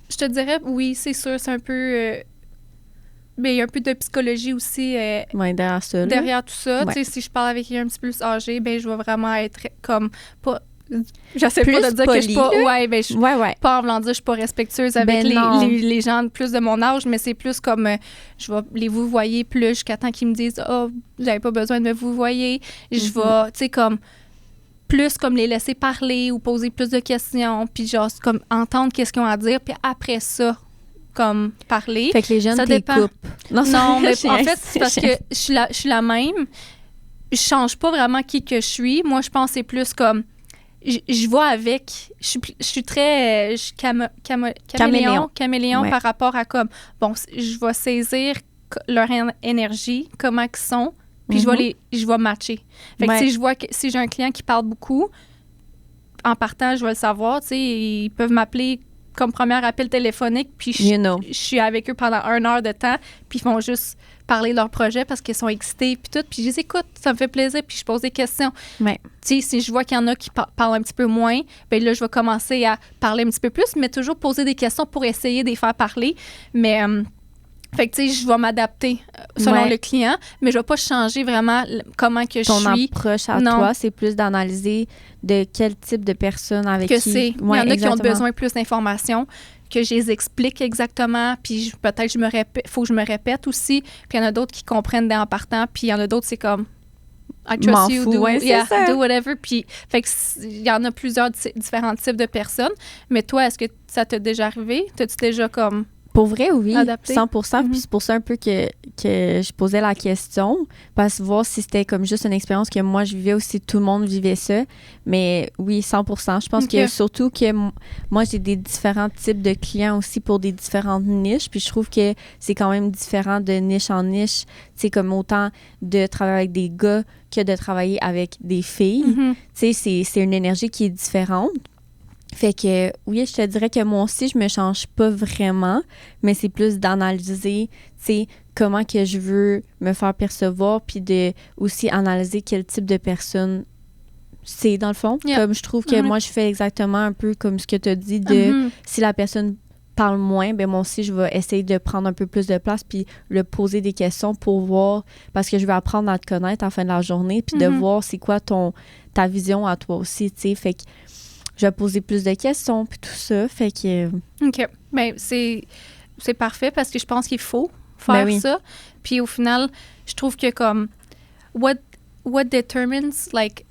Je te dirais, oui, c'est sûr, c'est un peu... mais il y a un peu de psychologie aussi derrière tout ça. Tu sais, si je parle avec quelqu'un un petit peu plus âgé, je vais vraiment être comme... J'essaie pas de dire que je suis pas... je suis pas en voulant dire que je suis pas respectueuse avec les gens plus de mon âge, mais c'est plus comme... je vais les vouvoyer plus jusqu'à temps qu'ils me disent « Ah, vous n'avez pas besoin de me vouvoyer. » Je vais, tu sais, comme... plus comme les laisser parler ou poser plus de questions, puis genre, comme entendre qu'est-ce qu'ils ont à dire, puis après ça, comme parler. Fait que les jeunes t'écoupent. Non, mais en fait, c'est parce que je suis la même. Je change pas vraiment qui que je suis. Moi, je pense que c'est plus comme... Je vais avec... Je suis très... caméléon par rapport à comme... Bon, je vais saisir leur énergie, comment ils sont, puis je vais matcher. Fait que si je vois que si j'ai un client qui parle beaucoup, en partant, je vais le savoir, tu sais, ils peuvent m'appeler comme premier appel téléphonique, puis je suis avec eux pendant 1 heure de temps, puis ils font juste parler de leur projet parce qu'ils sont excités, puis tout. Puis je les écoute, ça me fait plaisir, puis je pose des questions. Ouais. Tu sais, si je vois qu'il y en a qui parlent un petit peu moins, ben là, je vais commencer à parler un petit peu plus, mais toujours poser des questions pour essayer de les faire parler. Mais, fait que, tu sais, je vais m'adapter selon le client, mais je vais pas changer vraiment comment que Ton je suis. approche à toi, c'est plus d'analyser de quel type de personne avec que qui... c'est. Il y en a qui ont besoin plus d'informations, que je les explique exactement, puis peut-être faut que je me répète aussi. Puis il y en a d'autres qui comprennent dès en partant, puis il y en a d'autres, c'est comme I trust you, do whatever. Puis, fait que il y en a plusieurs différents types de personnes. Mais toi, est-ce que ça t'est déjà arrivé? T'as-tu déjà comme... Pour vrai, oui, adapté? 100%. Puis c'est pour ça un peu que je posais la question, parce que voir si c'était comme juste une expérience que moi je vivais ou si tout le monde vivait ça. Mais oui, 100%. Je pense que surtout que moi, j'ai des différents types de clients aussi pour des différentes niches. Puis je trouve que c'est quand même différent de niche en niche. C'est comme autant de travailler avec des gars que de travailler avec des filles. Tu sais, c'est une énergie qui est différente. Fait que, oui, je te dirais que moi aussi, je me change pas vraiment, mais c'est plus d'analyser, tu sais, comment que je veux me faire percevoir, puis de aussi analyser quel type de personne c'est, dans le fond. Comme je trouve que moi, je fais exactement un peu comme ce que tu as dit, de si la personne parle moins, ben moi aussi, je vais essayer de prendre un peu plus de place, puis le poser des questions pour voir, parce que je vais apprendre à te connaître à la fin de la journée, puis de voir c'est quoi ta vision à toi aussi, tu sais. Fait que je vais poser plus de questions, puis tout ça. Fait que... OK. Bien, c'est parfait parce que je pense qu'il faut faire ça. Puis au final, je trouve que comme what determines like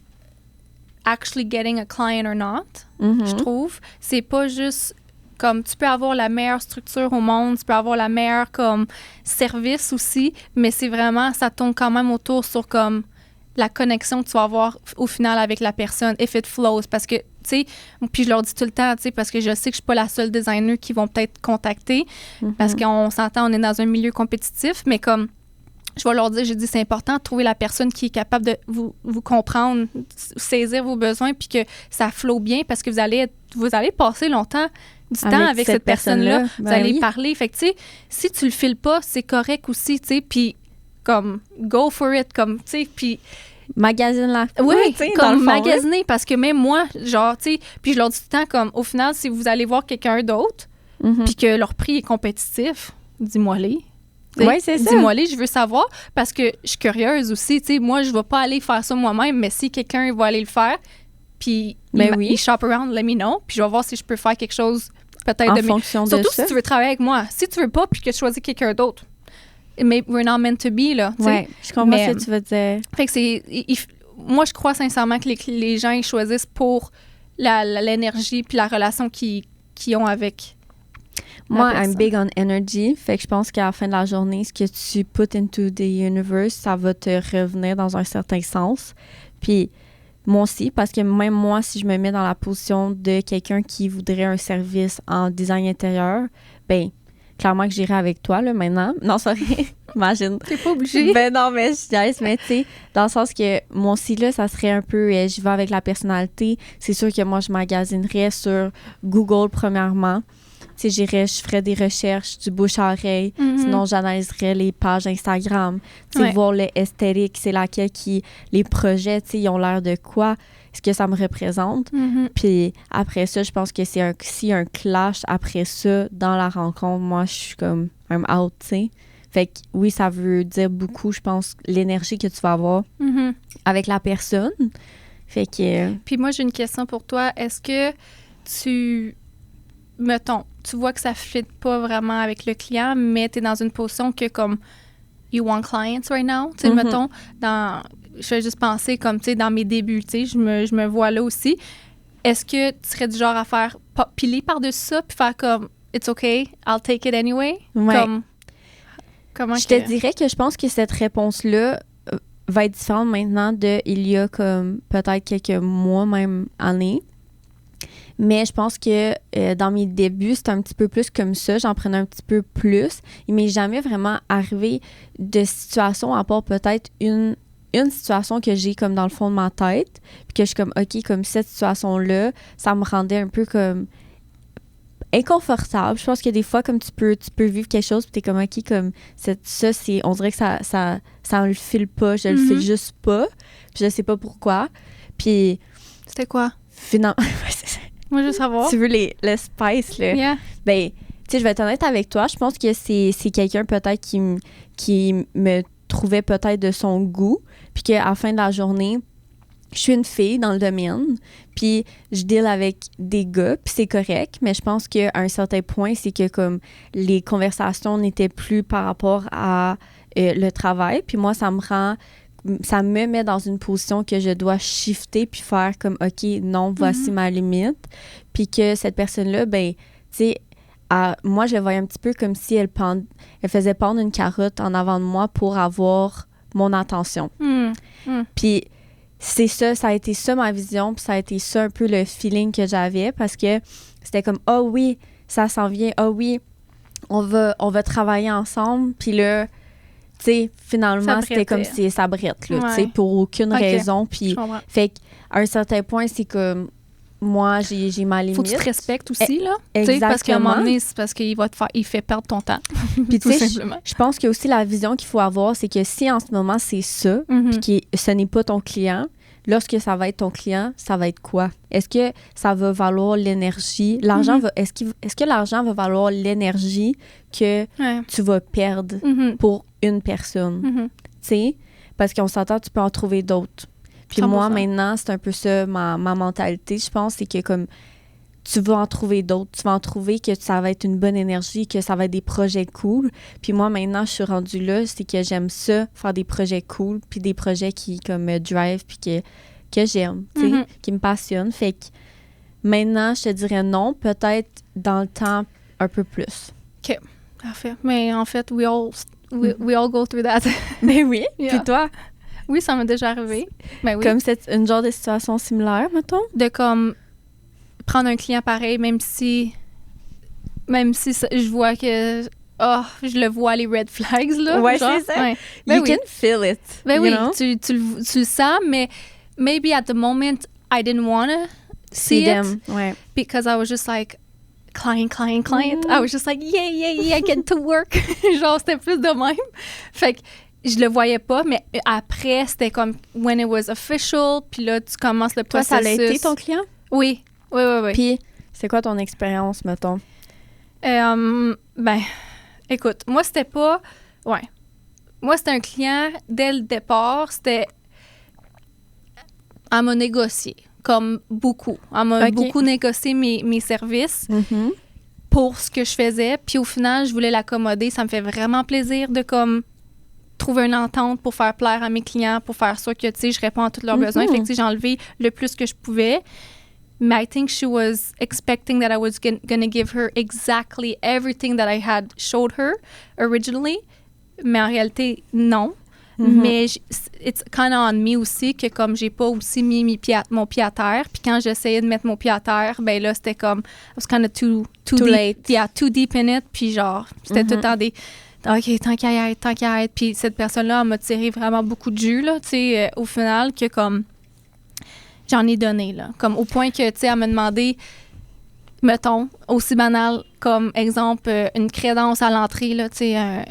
actually getting a client or not, je trouve, c'est pas juste comme tu peux avoir la meilleure structure au monde, tu peux avoir la meilleure comme service aussi, mais c'est vraiment, ça tourne quand même autour sur comme la connexion que tu vas avoir au final avec la personne, if it flows, parce que, tu sais, puis je leur dis tout le temps, tu sais, parce que je sais que je suis pas la seule designer qui vont peut-être contacter, parce qu'on s'entend, on est dans un milieu compétitif, mais comme, je vais leur dire, j'ai dit, c'est important de trouver la personne qui est capable de vous comprendre, saisir vos besoins, puis que ça flow bien, parce que vous allez passer longtemps du temps avec cette personne-là, vous allez parler, fait que, tu sais, si tu le files pas, c'est correct aussi, tu sais, puis comme go for it, comme tu sais, puis magasine-la. Oui, comme magasiner, parce que même moi, genre, tu sais, puis je leur dis tout le temps, comme au final, si vous allez voir quelqu'un d'autre, puis que leur prix est compétitif, dis-moi-les. Oui, c'est ça. Dis-moi-les, je veux savoir, parce que je suis curieuse aussi, tu sais, moi, je vais pas aller faire ça moi-même, mais si quelqu'un va aller le faire, puis il shop around, let me know, puis je vais voir si je peux faire quelque chose peut-être en fonction de ça. Surtout si tu veux travailler avec moi. Si tu veux pas, puis que tu choisis quelqu'un d'autre, mais we're not meant to be, là. Oui, je comprends ce que tu veux dire. Fait que moi, je crois sincèrement que les gens, ils choisissent pour l'énergie puis la relation qu'ils ont avec moi, I'm big on energy. Fait que je pense qu'à la fin de la journée, ce que tu put into the universe, ça va te revenir dans un certain sens. Puis moi aussi, parce que même moi, si je me mets dans la position de quelqu'un qui voudrait un service en design intérieur, ben clairement que j'irai avec toi, là, maintenant. Non, sorry, imagine. T'es pas obligée. Ben non, mais je dirais, mais tu sais, dans le sens que moi aussi, là, ça serait un peu, j'y vais avec la personnalité. C'est sûr que moi, je magasinerais sur Google, premièrement. Tu sais, je ferais des recherches du bouche à oreille. Sinon, j'analyserais les pages Instagram. Tu sais, voir le esthétique, c'est laquelle les projets, tu sais, ils ont l'air de quoi? Ce que ça me représente. Puis après ça, je pense que s'il y a un clash après ça dans la rencontre, moi, je suis comme I'm out, tu sais. Fait que oui, ça veut dire beaucoup, je pense, l'énergie que tu vas avoir avec la personne. Fait que... Puis moi, j'ai une question pour toi. Est-ce que mettons, tu vois que ça ne fit pas vraiment avec le client, mais tu es dans une position que comme you want clients right now, tu sais, mettons, je vais juste penser comme, tu sais, dans mes débuts, tu sais, je me vois là aussi. Est-ce que tu serais du genre à faire piler par-dessus ça puis faire comme it's okay, I'll take it anyway? Ouais. Comment je te dirais que je pense que cette réponse-là va être différente maintenant il y a comme peut-être quelques mois, même années. Mais je pense que dans mes débuts, c'était un petit peu plus comme ça. J'en prenais un petit peu plus. Il m'est jamais vraiment arrivé de situation, à part peut-être une situation que j'ai comme dans le fond de ma tête. Puis que je suis comme, OK, comme cette situation-là, ça me rendait un peu comme inconfortable. Je pense que des fois, comme tu peux vivre quelque chose, puis t'es comme, OK, comme, ça, c'est, on dirait que ça le file pas, je le file juste pas, puis je sais pas pourquoi. Puis... C'était quoi? Finalement... Moi, je veux savoir. Tu veux le spice, là? Yeah. Ben, tu sais, je vais être honnête avec toi, je pense que c'est quelqu'un peut-être qui me trouvait peut-être de son goût, puis qu'à la fin de la journée, je suis une fille dans le domaine, puis je deal avec des gars, puis c'est correct, mais je pense qu'à un certain point, c'est que comme les conversations n'étaient plus par rapport à le travail, puis moi, ça me met dans une position que je dois shifter puis faire comme, OK, non, voici ma limite, puis que cette personne-là, ben, tu sais, moi, je le voyais un petit peu comme si elle faisait pendre une carotte en avant de moi pour avoir mon attention. Puis c'est ça a été ça ma vision, puis ça a été ça un peu le feeling que j'avais, parce que c'était comme, ah oui, ça s'en vient, ah oui, on va travailler ensemble, puis là, tu sais, finalement, c'était comme si ça brette, là, tu sais, pour aucune raison, puis fait qu'à un certain point, c'est comme, moi, j'ai ma limite. Faut que tu te respectes aussi, là. Exactement. Parce qu'à un moment donné, c'est parce qu'il il fait perdre ton temps. Puis tu sais, je pense qu'il y a aussi la vision qu'il faut avoir, c'est que si en ce moment, c'est ça, puis que ce n'est pas ton client, lorsque ça va être ton client, ça va être quoi? Est-ce que ça va valoir l'énergie? L'argent est-ce que l'argent va valoir l'énergie que tu vas perdre pour une personne? Tu sais? Parce qu'on s'entend, tu peux en trouver d'autres. Puis 100%. Moi, maintenant, c'est un peu ça, ma mentalité, je pense, c'est que comme tu vas en trouver d'autres, tu vas en trouver que ça va être une bonne énergie, que ça va être des projets cool. Puis moi, maintenant, je suis rendue là, c'est que j'aime ça, faire des projets cool, puis des projets qui comme me drive, puis que j'aime, tu sais, qui me passionnent. Fait que maintenant, je te dirais non, peut-être dans le temps, un peu plus. OK, parfait. Mais en fait, we all go through that. Ben oui, puis toi? Oui, ça m'est déjà arrivé. Ben oui. Comme une genre de situation similaire, mettons? De comme prendre un client pareil, même si je vois que je le vois les red flags là. Ouais, c'est ça. Ouais. Ben you can feel it. Ben oui, tu le sens, mais maybe at the moment I didn't wanna see them. It ouais. Because I was just like client. I was just like yeah, get to work. Genre c'était plus de même. Fait que je le voyais pas, mais après, c'était comme when it was official, puis là, tu commences le processus. Toi, ça a été ton client? Oui. Puis, c'est quoi ton expérience, mettons? Ben, écoute, moi, c'était pas... Ouais. Moi, c'était un client, dès le départ, c'était... Elle m'a négocié, comme beaucoup. Elle m'a beaucoup négocié mes services pour ce que je faisais, puis au final, je voulais l'accommoder. Ça me fait vraiment plaisir de, comme... trouver une entente pour faire plaire à mes clients, pour faire sûr que, tu sais, je réponds à tous leurs besoins. Fait que, j'ai enlevé le plus que je pouvais. Mais I think she was expecting that I was gonna give her exactly everything that I had showed her originally. Mais en réalité, non. Mais it's kind of on me aussi que comme j'ai pas aussi mis mon pied à terre. Puis quand j'essayais de mettre mon pied à terre, ben là, c'était comme... I was kind of too deep, late. Yeah, too deep in it. Puis genre, c'était tout le temps des... OK, tant qu'à être. Puis cette personne-là, elle m'a tiré vraiment beaucoup de jus, là, tu sais, au final, que comme, j'en ai donné, là. Comme au point que, tu sais, elle m'a demandé, mettons, aussi banal, comme exemple, une crédence à l'entrée, là, tu sais,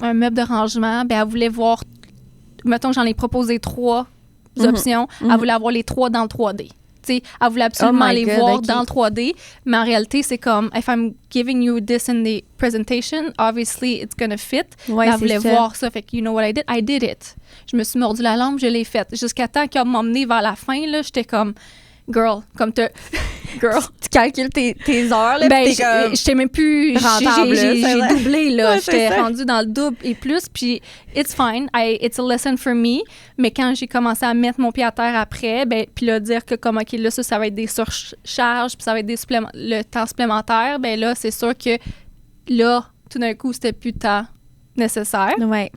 un meuble de rangement, ben elle voulait voir, mettons, j'en ai proposé 3 options, elle voulait avoir les 3 dans le 3D. Elle voulait absolument les voir dans le 3D, mais en réalité, c'est comme, if I'm giving you this in the presentation, obviously, it's gonna fit. Ouais, elle voulait voir ça, fait que, you know what I did? I did it. Je me suis mordu la langue, je l'ai faite. Jusqu'à temps qu'elle m'a emmenée vers la fin, là, j'étais comme, girl, comme girl. Tu calcules tes heures, là, ben, j'étais même plus rentable. J'ai doublé, là. Ouais, j'étais rendue dans le double et plus, puis it's fine. It's a lesson for me. Mais quand j'ai commencé à mettre mon pied à terre après, ben, puis là, dire que comme, OK, là, ça va être des surcharges, puis ça va être le temps supplémentaire, ben là, c'est sûr que là, tout d'un coup, c'était plus de temps nécessaire. Ouais.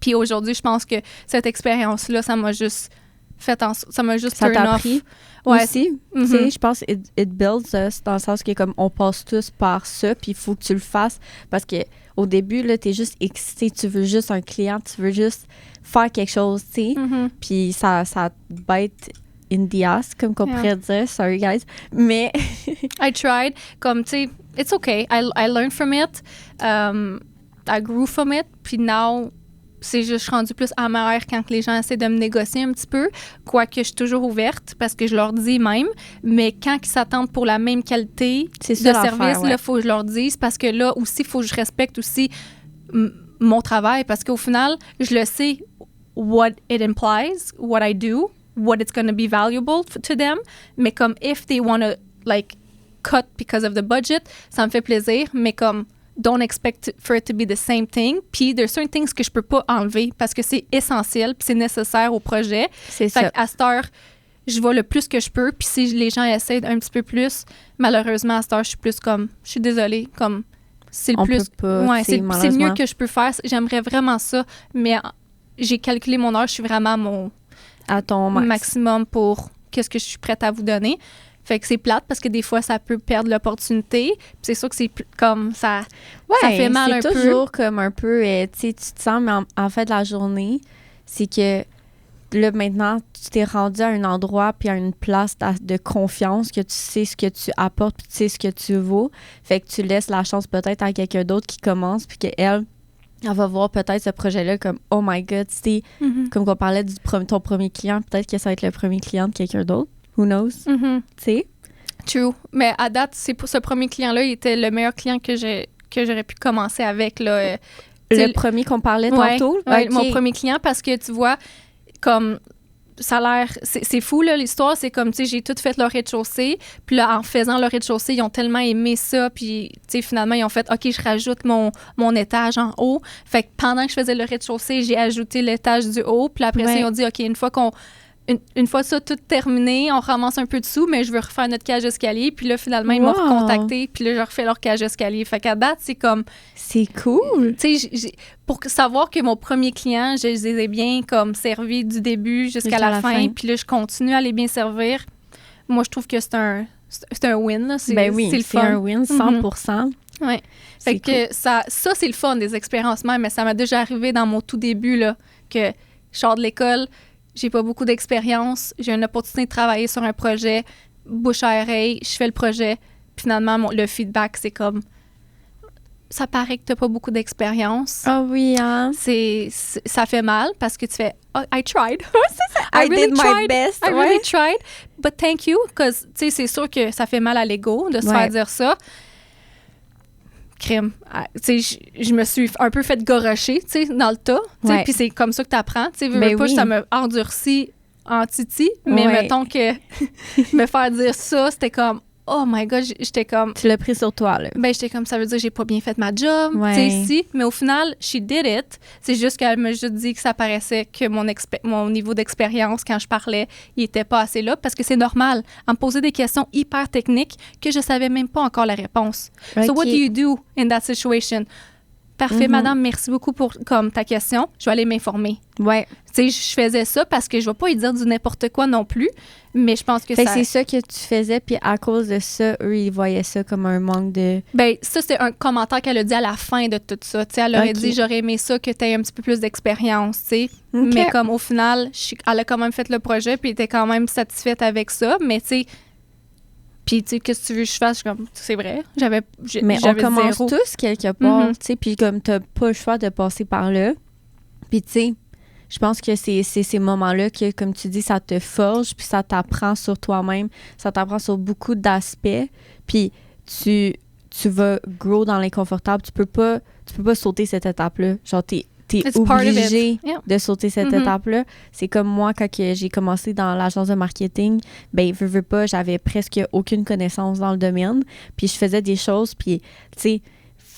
Puis aujourd'hui, je pense que cette expérience-là, ça m'a juste ça m'a juste ça t'a appris aussi. Tu sais, je pense it builds us dans le sens que comme on passe tous par ça, puis il faut que tu le fasses parce que au début là, t'es juste excité, tu veux juste un client, tu veux juste faire quelque chose, tu sais. Puis ça te bête in the ass, comme qu'on pourrait dire. Sorry, guys. Mais... I tried. Comme, tu sais, it's okay. I learned from it. I grew from it. Puis now, c'est juste, je suis rendue plus amère quand les gens essaient de me négocier un petit peu. Quoique, je suis toujours ouverte parce que je leur dis même. Mais quand ils s'attendent pour la même qualité de service, là, il faut que je leur dise. Parce que là aussi, il faut que je respecte aussi mon travail. Parce qu'au final, je le sais, what it implies, what I do, what it's going to be valuable to them. Mais comme, if they want to, like, cut because of the budget, ça me fait plaisir. Mais comme, don't expect for it to be the same thing. Puis, there's certain things que je peux pas enlever parce que c'est essentiel puis c'est nécessaire au projet. C'est fait ça. qu'à cette heure, je vais le plus que je peux. Puis si les gens essaient un petit peu plus, malheureusement, à cette heure, je suis plus comme, je suis désolée, comme, c'est le On plus... peut pas, ouais, c'est le malheureusement. mieux que je peux faire. J'aimerais vraiment ça, mais j'ai calculé mon heure. Je suis vraiment à mon À ton maximum pour qu'est-ce que je suis prête à vous donner. Fait que c'est plate parce que des fois, ça peut perdre l'opportunité. Puis c'est sûr que c'est comme ça, ça fait mal un peu. C'est toujours comme un peu, tu sais, tu te sens, mais en fait, la journée, c'est que là, maintenant, tu t'es rendu à un endroit puis à une place de confiance que tu sais ce que tu apportes puis tu sais ce que tu vaux. Fait que tu laisses la chance peut-être à quelqu'un d'autre qui commence puis qu'elle va voir peut-être ce projet-là comme « Oh my God », tu sais, comme qu'on parlait ton premier client, peut-être que ça va être le premier client de quelqu'un d'autre. Who knows? Tu sais? True. Mais à date, c'est pour ce premier client-là, il était le meilleur client que j'aurais pu commencer avec. Là, le premier qu'on parlait tantôt? Ouais, mon premier client, parce que tu vois, comme ça a l'air... C'est fou, là, l'histoire. C'est comme, tu sais, j'ai tout fait leur rez-de-chaussée. Puis là, en faisant leur rez-de-chaussée, ils ont tellement aimé ça. Puis, tu sais, finalement, ils ont fait, OK, je rajoute mon étage en haut. Fait que pendant que je faisais le rez-de-chaussée, j'ai ajouté l'étage du haut. Puis après ça, ils ont dit, OK, une fois ça tout terminé, on ramasse un peu de sous, mais je veux refaire notre cage d'escalier. Puis là, finalement, ils m'ont recontacté. Puis là, je refais leur cage d'escalier. Fait qu'à date, c'est comme... C'est cool! Tu sais, pour savoir que mon premier client, je les ai bien comme servis du début jusqu'à la fin. Puis là, je continue à les bien servir. Moi, je trouve que c'est un win. Là. C'est le fun. C'est un win, 100%. Ouais. Fait que ça, c'est le fun des expériences même, mais ça m'a déjà arrivé dans mon tout début, là, que je sors de l'école, j'ai pas beaucoup d'expérience, j'ai une opportunité de travailler sur un projet, bouche à oreille, je fais le projet, puis finalement, le feedback, c'est comme, ça paraît que t'as pas beaucoup d'expérience. Ah oui, hein? Ça fait mal parce que tu fais, oh, I tried. I really did my best. I really tried, but thank you, because, tu sais, c'est sûr que ça fait mal à l'ego de se faire dire ça. Crime. Tu sais, je me suis un peu fait gorocher, tu sais, dans le tas. Puis c'est comme ça que tu apprends. Tu sais, ça m'a endurci en titi, mais mettons que me faire dire ça, c'était comme, oh my God, j'étais comme... Tu l'as pris sur toi, là. Ben, j'étais comme, ça veut dire que j'ai pas bien fait ma job, tu sais, si. Mais au final, she did it. C'est juste qu'elle m'a juste dit que ça paraissait que mon niveau d'expérience, quand je parlais, il était pas assez là, parce que c'est normal. Elle me posait des questions hyper techniques que je savais même pas encore la réponse. Okay. So what do you do in that situation? Parfait, madame, merci beaucoup pour ta question. Je vais aller m'informer. Ouais. Tu sais, je faisais ça parce que je vais pas lui dire du n'importe quoi non plus, mais je pense que c'est ça que tu faisais, puis à cause de ça, eux, ils voyaient ça comme un manque de... Ben ça, c'est un commentaire qu'elle a dit à la fin de tout ça. Tu sais, elle aurait dit, j'aurais aimé ça que tu aies un petit peu plus d'expérience, tu sais. Mais comme au final, elle a quand même fait le projet, puis elle était quand même satisfaite avec ça, mais tu sais... Puis, tu sais, qu'est-ce que tu veux que je fasse? Je suis comme, c'est vrai. Mais on commence tous quelque part, tu sais, puis comme t'as pas le choix de passer par là. Puis, tu sais, je pense que c'est ces moments-là que, comme tu dis, ça te forge, puis ça t'apprend sur toi-même, ça t'apprend sur beaucoup d'aspects. Puis, tu vas grow dans l'inconfortable. Tu peux pas sauter cette étape-là. Genre, t'es obligé de sauter cette étape-là. C'est comme moi, quand j'ai commencé dans l'agence de marketing, ben, veux pas, j'avais presque aucune connaissance dans le domaine. Puis je faisais des choses, puis, tu sais,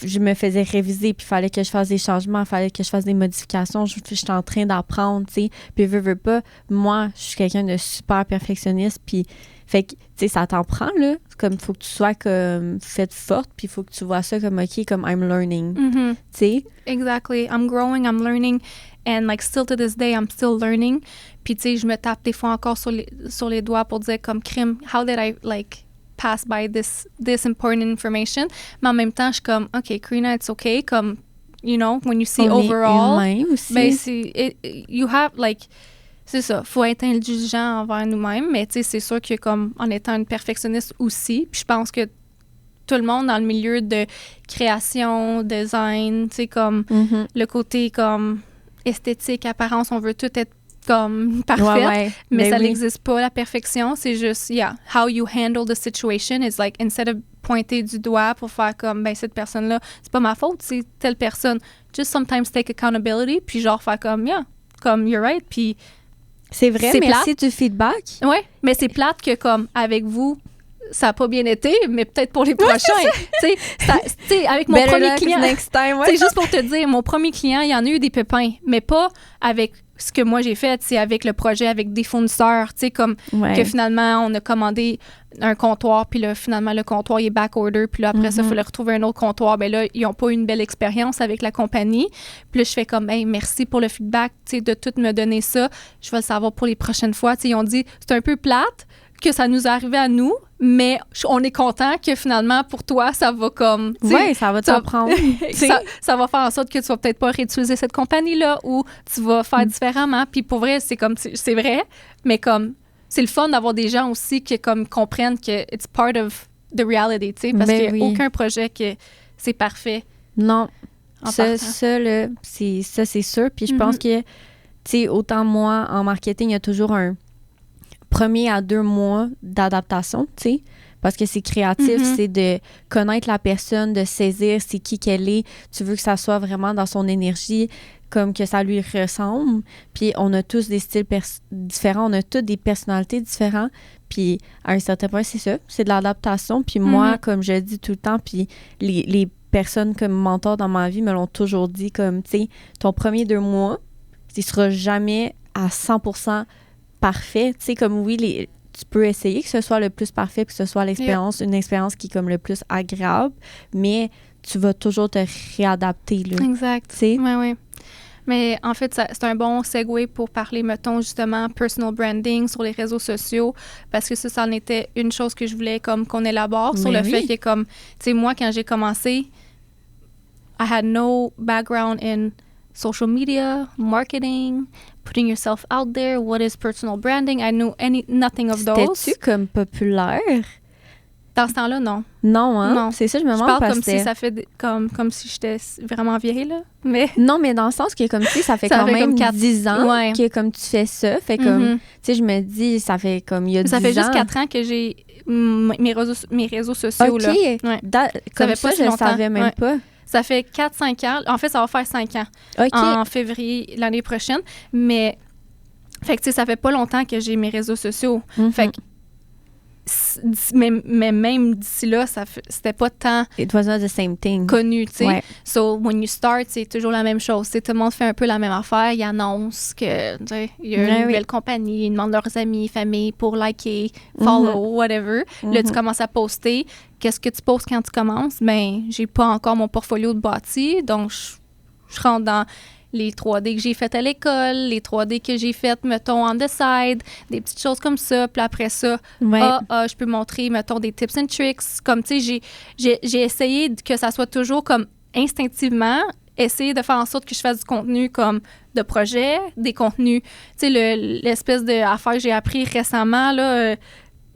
je me faisais réviser, puis il fallait que je fasse des changements, il fallait que je fasse des modifications. J'étais en train d'apprendre, tu sais. Puis veux pas, moi, je suis quelqu'un de super perfectionniste, puis fait que, tu sais, ça t'en prend, là. Comme, il faut que tu sois comme faite forte, puis il faut que tu vois ça comme, OK, comme I'm learning. Tu sais? Exactly. I'm growing, I'm learning. And, like, still to this day, I'm still learning. Puis, tu sais, je me tape des fois encore sur les doigts pour dire, comme, crime, how did I, like, pass by this important information? Mais en même temps, je suis comme, OK, Karina, it's okay. Comme, you know, when you see overall, ben, you have, like... c'est ça. Faut être indulgent envers nous-mêmes, mais tu sais, c'est sûr que comme en étant une perfectionniste aussi, puis je pense que tout le monde dans le milieu de création, design, tu sais, comme le côté comme esthétique, apparence, on veut tout être comme parfait, mais ça n'existe pas, la perfection. C'est juste, how you handle the situation is like, instead of pointer du doigt pour faire comme, ben cette personne-là, c'est pas ma faute, c'est telle personne. Just sometimes take accountability, puis genre faire comme, comme you're right, puis c'est vrai, c'est merci du feedback. Ouais, mais c'est plate que comme, avec vous, ça n'a pas bien été, mais peut-être pour les prochains. Tu sais, avec mon premier client, next time, c'est juste pour te dire, mon premier client, il y en a eu des pépins, mais pas avec ce que moi j'ai fait, c'est avec le projet, avec des fournisseurs, tu sais, comme que finalement, on a commandé un comptoir, puis là, finalement, le comptoir, il est back-order, puis là, après ça, il fallait retrouver un autre comptoir. Ben là, ils n'ont pas eu une belle expérience avec la compagnie. Puis là, je fais comme, hey, merci pour le feedback, tu sais, de tout me donner ça. Je vais le savoir pour les prochaines fois. Tu sais, ils ont dit, c'est un peu plate que ça nous est arrivé à nous, mais on est content que finalement, pour toi, ça va comme... Oui, ça va t'apprendre. ça va faire en sorte que tu vas peut-être pas réutiliser cette compagnie-là ou tu vas faire différemment. Puis pour vrai, c'est comme... C'est vrai, mais comme... C'est le fun d'avoir des gens aussi qui comme comprennent que it's part of the reality, tu sais, parce qu'il n'y a aucun projet que c'est parfait. Non. Ça, c'est sûr. Puis je pense que, tu sais, autant moi, en marketing, il y a toujours un 1er à 2 mois d'adaptation, tu sais, parce que c'est créatif, c'est de connaître la personne, de saisir c'est qui qu'elle est. Tu veux que ça soit vraiment dans son énergie, comme que ça lui ressemble. Puis on a tous des styles différents, on a toutes des personnalités différentes. Puis à un certain point, c'est ça, c'est de l'adaptation. Puis moi, comme je dis tout le temps, puis les personnes comme mentors dans ma vie me l'ont toujours dit, comme, tu sais, ton premier 2 mois, il sera jamais à 100% parfait. Tu sais, comme oui, tu peux essayer que ce soit le plus parfait, que ce soit l'expérience, une expérience qui est comme le plus agréable, mais tu vas toujours te réadapter, là. Exact. Tu sais? Oui. Mais en fait, c'est un bon segue pour parler, mettons, justement, personal branding sur les réseaux sociaux, parce que ça en était une chose que je voulais comme qu'on élabore sur le fait que, comme, tu sais, moi, quand j'ai commencé, I had no background in social media, marketing, putting yourself out there, what is personal branding, I knew nothing of those. C'était-tu comme populaire? Dans ce temps-là, non. Non, hein? Non. C'est ça, je me demande. Je parle comme si ça fait comme si j'étais vraiment vieille, là. Mais... Non, mais dans le sens que, comme tu sais, ça fait quand même 10 ans que comme tu fais ça. Fait comme, tu sais, je me dis, ça fait comme il y a 10 ans. Ça fait juste 4 ans que j'ai mes réseaux sociaux, OK. là. Ouais. Comme ça, je ne savais même pas. Ça fait 4-5 ans. En fait, ça va faire 5 ans. OK. En février l'année prochaine. Mais, fait que, tu sais, ça fait pas longtemps que j'ai mes réseaux sociaux. Fait que, mais même d'ici là, c'était pas tant It was not the same thing. Connu, tu sais. Ouais. So, when you start, c'est toujours la même chose. T'sais, tout le monde fait un peu la même affaire. Ils annoncent que, il y a une nouvelle compagnie, ils demandent leurs amis, famille pour liker, follow, whatever. Là, tu commences à poster. Qu'est-ce que tu postes quand tu commences? Ben, j'ai pas encore mon portfolio de bâti, donc je rentre dans les 3D que j'ai faites à l'école, les 3D que j'ai faites, mettons, on the side, des petites choses comme ça. Puis après ça, je peux montrer, mettons, des tips and tricks. Comme, tu sais, j'ai essayé que ça soit toujours comme instinctivement, essayer de faire en sorte que je fasse du contenu comme de projet, des contenus, tu sais, l'espèce d'affaire que j'ai appris récemment, là,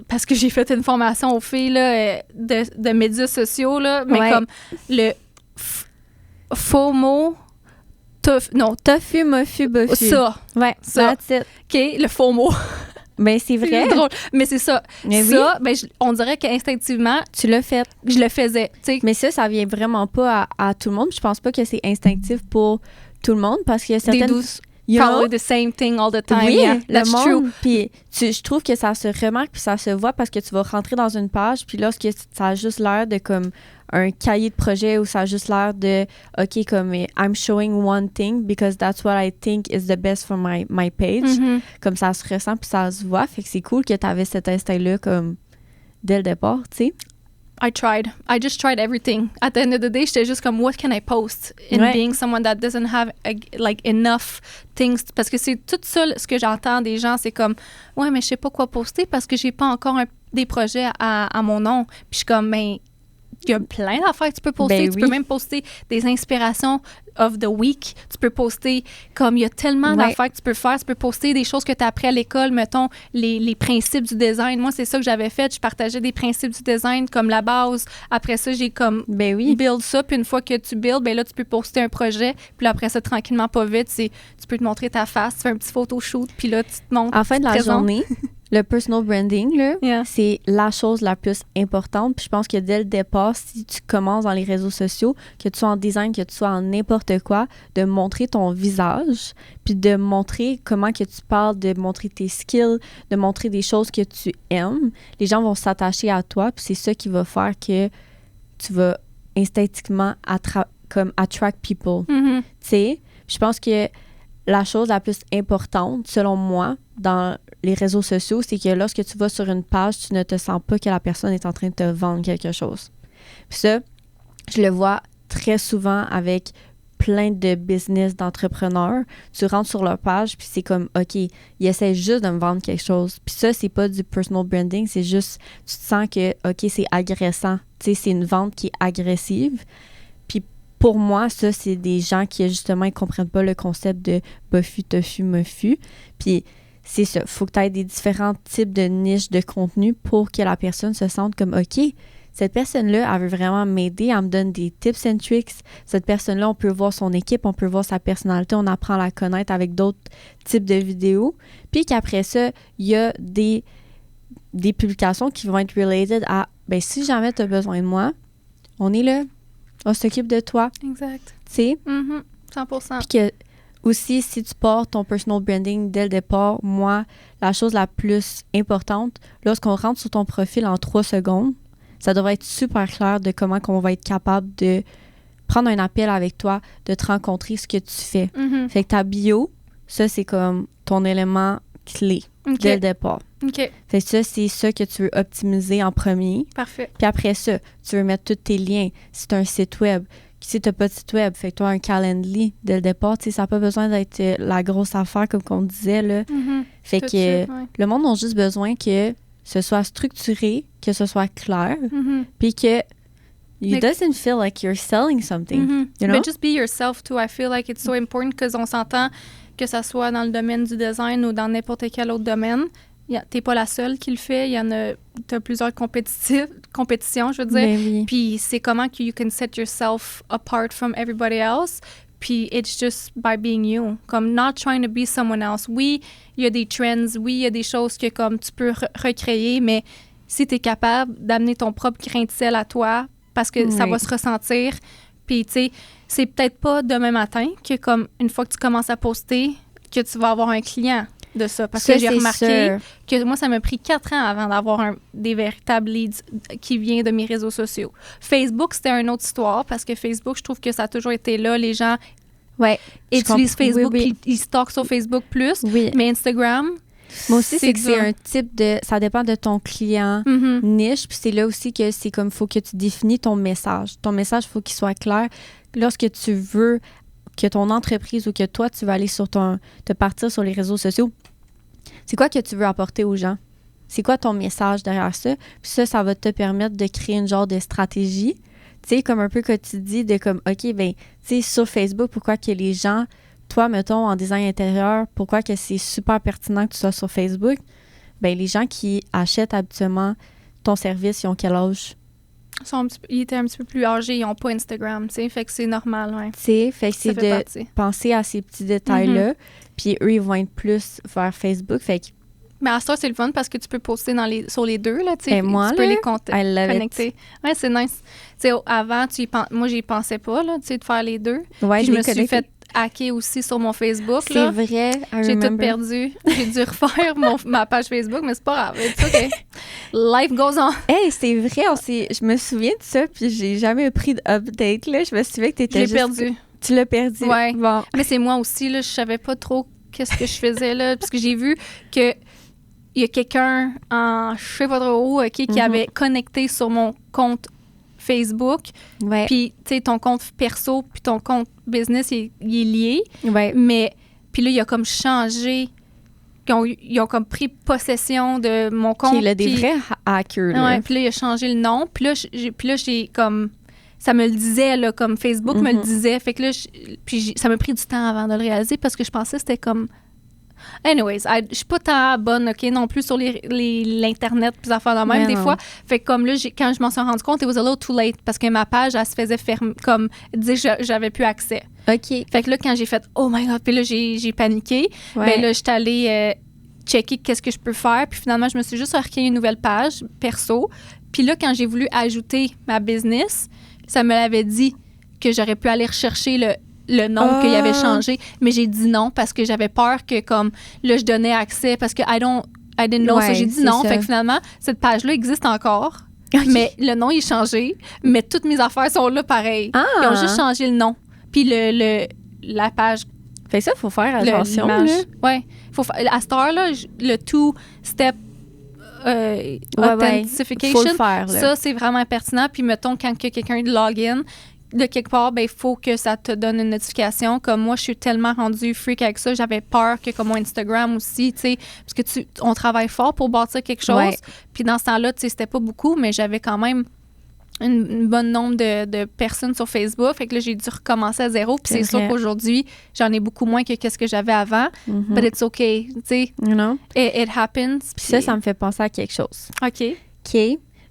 parce que j'ai fait une formation aux filles, là, de médias sociaux, là, mais comme le FOMO, Tofu, mofu, bofu. Ça. Ouais, ça. That's it. OK, le faux mot. Ben, c'est vrai. C'est drôle. Mais c'est ça. Mais ça, ben, on dirait qu'instinctivement, tu l'as fait. Je le faisais. T'sais. Mais ça vient vraiment pas à tout le monde. Je pense pas que c'est instinctif pour tout le monde parce qu'il y a certaines... Des douces. Follow the same thing all the time. Oui, yeah, that's le true. monde. Puis je trouve que ça se remarque puis ça se voit parce que tu vas rentrer dans une page puis lorsque ça a juste l'air de comme un cahier de projet ou ça a juste l'air de OK, comme I'm showing one thing because that's what I think is the best for my page. Comme ça se ressent puis ça se voit. Fait que c'est cool que tu avais cet instinct-là comme dès le départ, tu sais. I just tried everything. At the end of the day, j'étais juste comme, what can I post? In being someone that doesn't have, like, enough things. Parce que c'est tout ça, ce que j'entends des gens, c'est comme, ouais, mais je sais pas quoi poster parce que j'ai pas encore des projets à mon nom. Puis je suis comme, ben, Il y a plein d'affaires que tu peux poster. Ben tu oui. peux même poster des inspirations of the week. Tu peux poster, comme il y a tellement d'affaires que tu peux faire. Tu peux poster des choses que tu as appris à l'école, mettons, les principes du design. Moi, c'est ça que j'avais fait. Je partageais des principes du design comme la base. Après ça, j'ai comme Ben oui. build ça. Puis une fois que tu build, ben là, tu peux poster un projet. Puis là, après ça, tranquillement, pas vite, tu peux te montrer ta face. Tu fais un petit photoshoot. Puis là, tu te montres. En fin de la journée, le personal branding, là, Yeah. c'est la chose la plus importante. Puis je pense que dès le départ, si tu commences dans les réseaux sociaux, que tu sois en design, que tu sois en n'importe quoi, de montrer ton visage, puis de montrer comment que tu parles, de montrer tes skills, de montrer des choses que tu aimes, les gens vont s'attacher à toi. Puis c'est ça qui va faire que tu vas instinctivement comme attract people. Mhm. Tu sais, je pense que la chose la plus importante, selon moi, dans les réseaux sociaux, c'est que lorsque tu vas sur une page, tu ne te sens pas que la personne est en train de te vendre quelque chose. Puis ça, je le vois très souvent avec plein de business d'entrepreneurs. Tu rentres sur leur page, puis c'est comme, OK, ils essaient juste de me vendre quelque chose. Puis ça, c'est pas du personal branding, c'est juste, tu te sens que, OK, c'est agressant. Tu sais, c'est une vente qui est agressive. Puis pour moi, ça, c'est des gens qui, justement, ils comprennent pas le concept de Bofu, Tofu, Mofu. Puis c'est ça. Faut que tu aies des différents types de niches de contenu pour que la personne se sente comme, OK, cette personne-là, elle veut vraiment m'aider, elle me donne des tips and tricks. Cette personne-là, on peut voir son équipe, on peut voir sa personnalité, on apprend à la connaître avec d'autres types de vidéos. Puis qu'après ça, il y a des publications qui vont être related à, ben si jamais tu as besoin de moi, on est là, on s'occupe de toi, Exact. tu sais. 100%. Puis que aussi, si tu pars ton personal branding dès le départ, moi, la chose la plus importante, lorsqu'on rentre sur ton profil en 3 secondes, ça devrait être super clair de comment on va être capable de prendre un appel avec toi, de te rencontrer, ce que tu fais. Mhm. Fait que ta bio, ça, c'est comme ton élément clé OK. dès le départ. OK. Fait que ça, c'est ça que tu veux optimiser en premier. Parfait. Puis après ça, tu veux mettre tous tes liens. Si tu as un site web, si tu n'as pas de site web, fais-toi un Calendly dès le départ. Tu sais, ça n'a pas besoin d'être la grosse affaire comme on disait, là. Mhm. Fait Tout de que suite, ouais. le monde a juste besoin que ce soit structuré, que ce soit clair, Mhm. puis que it Mais- doesn't feel like you're selling something. Mhm. You know? But just be yourself too. I feel like it's so important que on s'entend que ça soit dans le domaine du design ou dans n'importe quel autre domaine. T'es pas la seule qui le fait. Il y en a, t'as plusieurs compétitions, je veux dire. Ben oui. Puis c'est comment que you can set yourself apart from everybody else. Puis it's just by being you. Comme not trying to be someone else. Oui, il y a des trends. Oui, il y a des choses que comme tu peux recréer, mais si tu es capable d'amener ton propre grain de sel à toi, parce que ça Oui. va se ressentir. Puis tu sais, c'est peut-être pas demain matin que comme une fois que tu commences à poster, que tu vas avoir un client de ça. Parce Ça, que j'ai c'est remarqué sûr. que moi, ça m'a pris 4 ans avant d'avoir des véritables leads qui viennent de mes réseaux sociaux. Facebook, c'était une autre histoire parce que Facebook, je trouve que ça a toujours été là. Les gens Ouais. Je utilisent comprends. Facebook Oui, oui. puis ils stockent sur Facebook plus. Oui. Mais Instagram, Moi aussi, c'est que c'est dur. un type de... Ça dépend de ton client Mhm. niche, puis c'est là aussi que c'est comme, faut que tu définis ton message. Ton message, faut qu'il soit clair. Lorsque tu veux que ton entreprise ou que toi, tu vas aller te partir sur les réseaux sociaux, c'est quoi que tu veux apporter aux gens? C'est quoi ton message derrière ça? Puis ça va te permettre de créer une genre de stratégie. Tu sais, comme un peu que tu dis, de comme, OK, ben, tu sais, sur Facebook, pourquoi que les gens, toi, mettons, en design intérieur, pourquoi que c'est super pertinent que tu sois sur Facebook? Ben, les gens qui achètent habituellement ton service, ils ont quel âge? Ils étaient un petit peu plus âgés, ils n'ont pas Instagram, tu sais, fait que c'est normal, ouais. Tu sais, fait que Ça c'est fait de partie. penser à ces petits détails-là. Puis eux, ils vont être plus vers Facebook. Fait que, Mais à ça, c'est le fun parce que tu peux poster sur les deux, là, tu sais. Et moi, tu peux là, les I love it. connecter. Ouais, c'est nice. Tu sais, avant, moi, j'y pensais pas, là, tu sais, de faire les deux. ouais, Puis je les me suis connecter. fait hacker aussi sur mon Facebook, C'est là. vrai, I J'ai tout remember. perdu. J'ai dû refaire ma page Facebook, mais c'est pas grave. It's okay. Life goes on. Hey, c'est vrai, je me souviens de ça, puis j'ai jamais pris d'update, là. Je me souviens que Je t'étais l'ai juste... perdu. Tu l'as perdu. Ouais. Bon. Mais c'est moi aussi, là. Je savais pas trop qu'est-ce que je faisais, là. Parce que j'ai vu que il y a quelqu'un en je sais pas trop où, OK, qui avait connecté sur mon compte Facebook. Ouais. Puis, tu sais, ton compte perso puis ton compte business, il est lié. Ouais. Mais, puis là, il a comme changé ils ont comme pris possession de mon compte. Qui est des vrais hackers, là. Ouais, puis là, il a changé le nom. Puis là, j'ai comme... Ça me le disait, là, comme Facebook me le disait. Fait que là, ça m'a pris du temps avant de le réaliser parce que je pensais que c'était comme... Anyways, je suis pas tant bonne, OK, non plus sur l'Internet puis affaires de même, des fois. Fait que comme là, quand je m'en suis rendu compte, it was a little too late parce que ma page, elle se faisait fermer, comme, dire que j'avais plus accès. OK. Fait que là, quand j'ai fait « Oh my God », puis là, j'ai paniqué. Ben là, j'étais allée checker qu'est-ce que je peux faire. Puis finalement, je me suis juste recréé une nouvelle page perso. Puis là, quand j'ai voulu ajouter ma business, ça me l'avait dit que j'aurais pu aller rechercher le nom qu'il avait changé. Mais j'ai dit non parce que j'avais peur que, comme, là, je donnais accès parce que I didn't know. So j'ai dit non. Fait que finalement, cette page-là existe encore. Okay. Mais le nom est changé. Mais toutes mes affaires sont là pareil. Ils ont juste changé le nom. Puis la page. Fait que ça, il faut faire attention. Oui. À cette heure-là, le two-step authentification, faut le faire, ça, c'est vraiment pertinent. Puis, mettons, quand quelqu'un login, de quelque part, ben il faut que ça te donne une notification. Comme moi, je suis tellement rendue freak avec ça. J'avais peur que, comme mon Instagram aussi, tu sais, parce que on travaille fort pour bâtir quelque chose. Ouais. Puis dans ce temps-là, tu sais, c'était pas beaucoup, mais j'avais quand même une bonne nombre de personnes sur Facebook. Fait que là, j'ai dû recommencer à zéro. Puis c'est sûr qu'aujourd'hui, j'en ai beaucoup moins que ce que j'avais avant. But it's okay, tu sais. You know? It happens. Puis ça me fait penser à quelque chose. OK.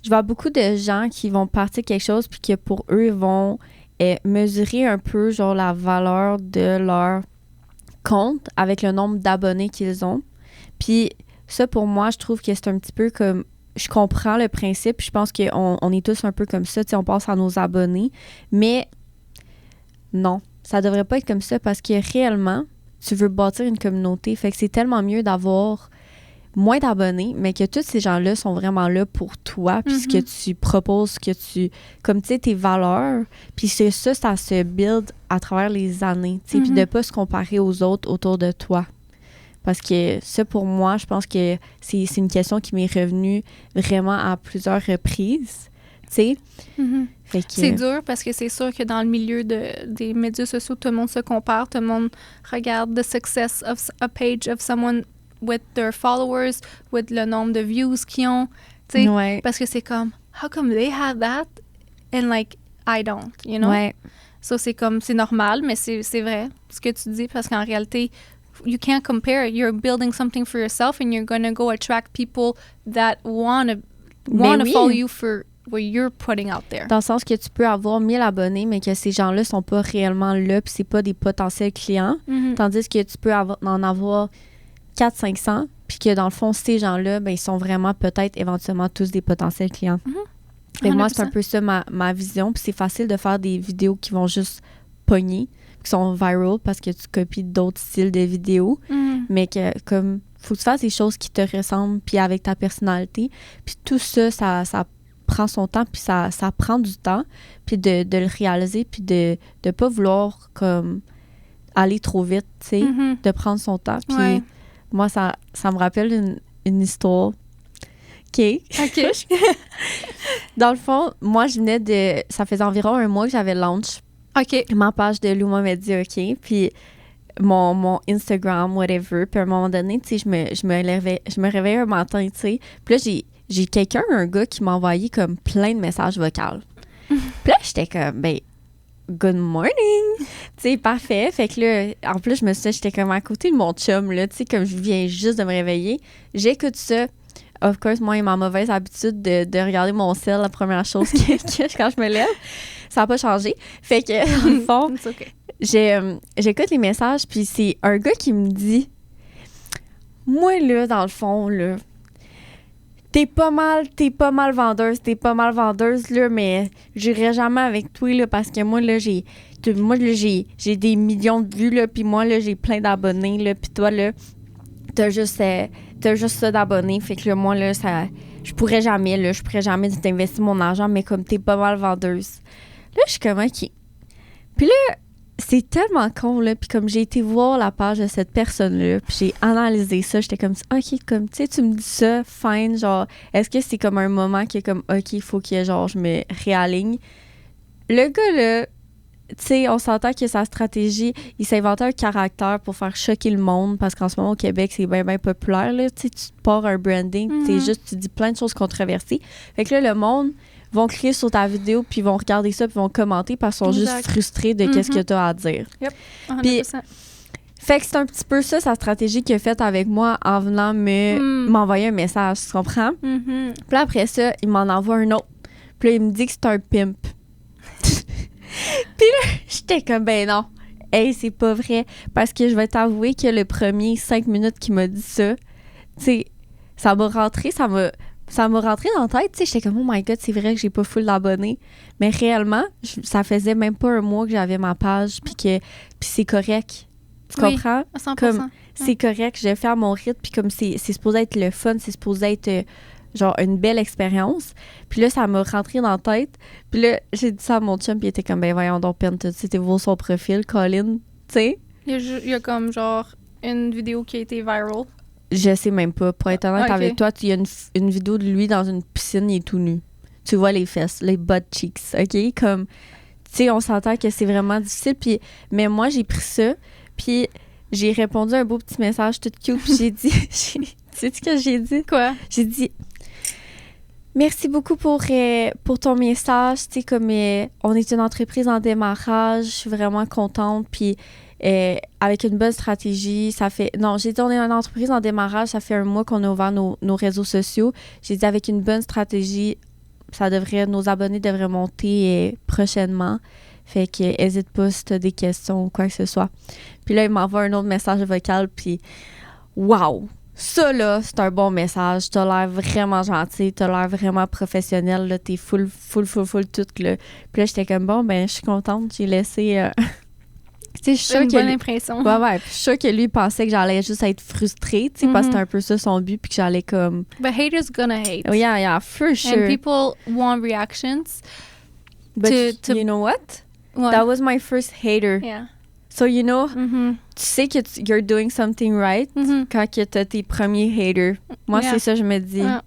Je vois beaucoup de gens qui vont partir quelque chose puis que pour eux, ils vont mesurer un peu genre la valeur de leur compte avec le nombre d'abonnés qu'ils ont. Puis ça, pour moi, je trouve que c'est un petit peu comme... Je comprends le principe. Je pense qu'on est tous un peu comme ça. Tu sais, on pense à nos abonnés. Mais non, ça devrait pas être comme ça parce que réellement, tu veux bâtir une communauté. Fait que c'est tellement mieux d'avoir moins d'abonnés, mais que tous ces gens-là sont vraiment là pour toi, puis ce que tu proposes, comme tu sais, tes valeurs, puis c'est ça se build à travers les années, tu sais, puis de pas se comparer aux autres autour de toi. Parce que ça, pour moi, je pense que c'est une question qui m'est revenue vraiment à plusieurs reprises, tu sais. Fait que... C'est dur parce que c'est sûr que dans le milieu des médias sociaux, tout le monde se compare, tout le monde regarde the success of a page of someone with their followers, with le nombre de views qu'ils ont, tu sais, parce que c'est comme, how come they have that and like I don't, you know? Ça, c'est comme, c'est normal, mais c'est vrai ce que tu dis parce qu'en réalité, you can't compare. You're building something for yourself and you're gonna go attract people that wanna follow you for what you're putting out there. Dans le sens que tu peux avoir 1000 abonnés, mais que ces gens-là sont pas réellement là, puis c'est pas des potentiels clients, tandis que tu peux en avoir 400-500, puis que dans le fond, ces gens-là, ben, ils sont vraiment peut-être éventuellement tous des potentiels clients. Et moi, c'est un peu ça ma vision. Puis c'est facile de faire des vidéos qui vont juste pogner, qui sont viral parce que tu copies d'autres styles de vidéos, mais que comme faut que tu fasses des choses qui te ressemblent, puis avec ta personnalité. Puis tout ça, ça prend son temps, puis ça prend du temps, puis de le réaliser, puis de pas vouloir comme aller trop vite, tu sais, de prendre son temps. Puis moi, ça me rappelle une histoire. OK. Dans le fond, moi, je venais de... Ça faisait environ un mois que j'avais launch ma page de Luma Media, OK? Puis mon Instagram, whatever. Puis à un moment donné, tu sais, je me réveillais un matin, tu sais. Puis là, j'ai un gars qui m'a envoyé comme plein de messages vocaux. Puis là, j'étais comme, ben... Good morning! Tu sais, parfait. Fait que là, en plus, j'étais comme à côté de mon chum, là, tu sais, comme je viens juste de me réveiller. J'écoute ça. Of course, moi, j'ai ma mauvaise habitude de regarder mon cell la première chose que quand je me lève. Ça n'a pas changé. Fait que, dans le fond, j'écoute les messages, puis c'est un gars qui me dit, moi, là, dans le fond, là, t'es pas mal vendeuse, là, mais j'irai jamais avec toi, là, parce que moi, là, j'ai des millions de vues, là, puis moi, là, j'ai plein d'abonnés, là, puis toi, là, t'as juste ça d'abonnés, fait que là, moi, là, je pourrais jamais t'investir mon argent, mais comme t'es pas mal vendeuse. Là, je suis comme, OK. Puis là, c'est tellement con, là. Puis comme j'ai été voir la page de cette personne-là, puis j'ai analysé ça, j'étais comme, OK, comme, tu sais, tu me dis ça, fine, genre, est-ce que c'est comme un moment qui est comme, OK, il faut que, genre, je me réaligne? Le gars, là, tu sais, on s'entend que sa stratégie, il s'est inventé un caractère pour faire choquer le monde parce qu'en ce moment, au Québec, c'est bien, bien populaire, là. Tu sais, tu te pars un branding, tu dis plein de choses controversées. Fait que là, le monde vont cliquer sur ta vidéo puis vont regarder ça puis vont commenter parce qu'ils sont juste frustrés de qu'est-ce que tu as à dire. Yep, 100%. Puis, fait que c'est un petit peu ça, sa stratégie qu'il a faite avec moi en venant m'envoyer un message, tu comprends? Puis là, après ça, il m'en envoie un autre. Puis là, il me dit que c'est un pimp. Puis là, j'étais comme, ben non. Hey, c'est pas vrai. Parce que je vais t'avouer que le premier 5 minutes qu'il m'a dit ça, tu sais, ça m'a rentré dans la tête. Tu sais, j'étais comme, oh my God, c'est vrai que j'ai pas full d'abonnés. Mais réellement, ça faisait même pas un mois que j'avais ma page, puis c'est correct. Tu comprends? 100%. Comme, c'est correct, je vais faire mon rythme, puis comme c'est supposé être le fun, c'est supposé être genre une belle expérience. Puis là, ça m'a rentré dans la tête. Puis là, j'ai dit ça à mon chum, puis il était comme, ben voyons donc, Pen, t'as vu son profil, Colin, tu sais? Il y a comme genre une vidéo qui a été viral. Je sais même pas. Pour être honnête avec toi, il y a une vidéo de lui dans une piscine, il est tout nu. Tu vois les fesses, les butt cheeks, OK? Comme, tu sais, on s'entend que c'est vraiment difficile. Puis, mais moi, j'ai pris ça, puis j'ai répondu un beau petit message tout cute, puis j'ai dit... sais-tu ce que j'ai dit? Quoi? J'ai dit... Merci beaucoup pour ton message. Tu sais, comme on est une entreprise en démarrage, je suis vraiment contente. Puis avec une bonne stratégie, ça fait... Non, j'ai dit on est une entreprise en démarrage, ça fait un mois qu'on a ouvert nos réseaux sociaux. J'ai dit avec une bonne stratégie, nos abonnés devraient monter prochainement. Fait que n'hésite pas si tu as des questions ou quoi que ce soit. Puis là, il m'envoie un autre message vocal, puis wow! Ça, là, c'est un bon message. T'as l'air vraiment gentil. T'as l'air vraiment professionnel. Là. T'es full tout. Là. Puis là, j'étais comme, bon, ben, je suis contente. J'ai laissé... Tu sais, je suis sûre bonne impression. Ouais. Puis je suis sûre que lui, il pensait que j'allais juste être frustrée, tu sais, parce que c'était un peu ça son but, puis que j'allais comme... But haters gonna hate. Oh, yeah, for sure. And people want reactions. But you know what? What? That was my first hater. Yeah. So, you know, tu sais que you're doing something right quand que t'as tes premiers haters. Moi, c'est ça, je me dis. Yeah.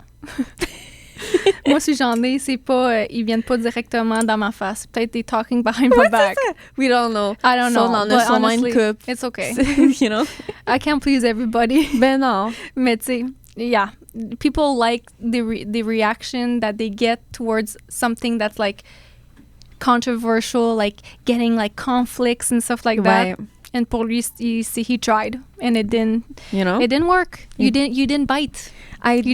Moi, si j'en ai, c'est pas... ils viennent pas directement dans ma face. Peut-être des talking behind my back. We don't know. I don't know. On en a sûrement une couple. It's okay. You know? I can't please everybody. Ben non. Mais tu sais, yeah. People like the reaction that they get towards something that's like controversial, like getting like conflicts and stuff like that. And pour lui, he tried and it didn't. You know? It didn't work. You didn't bite. You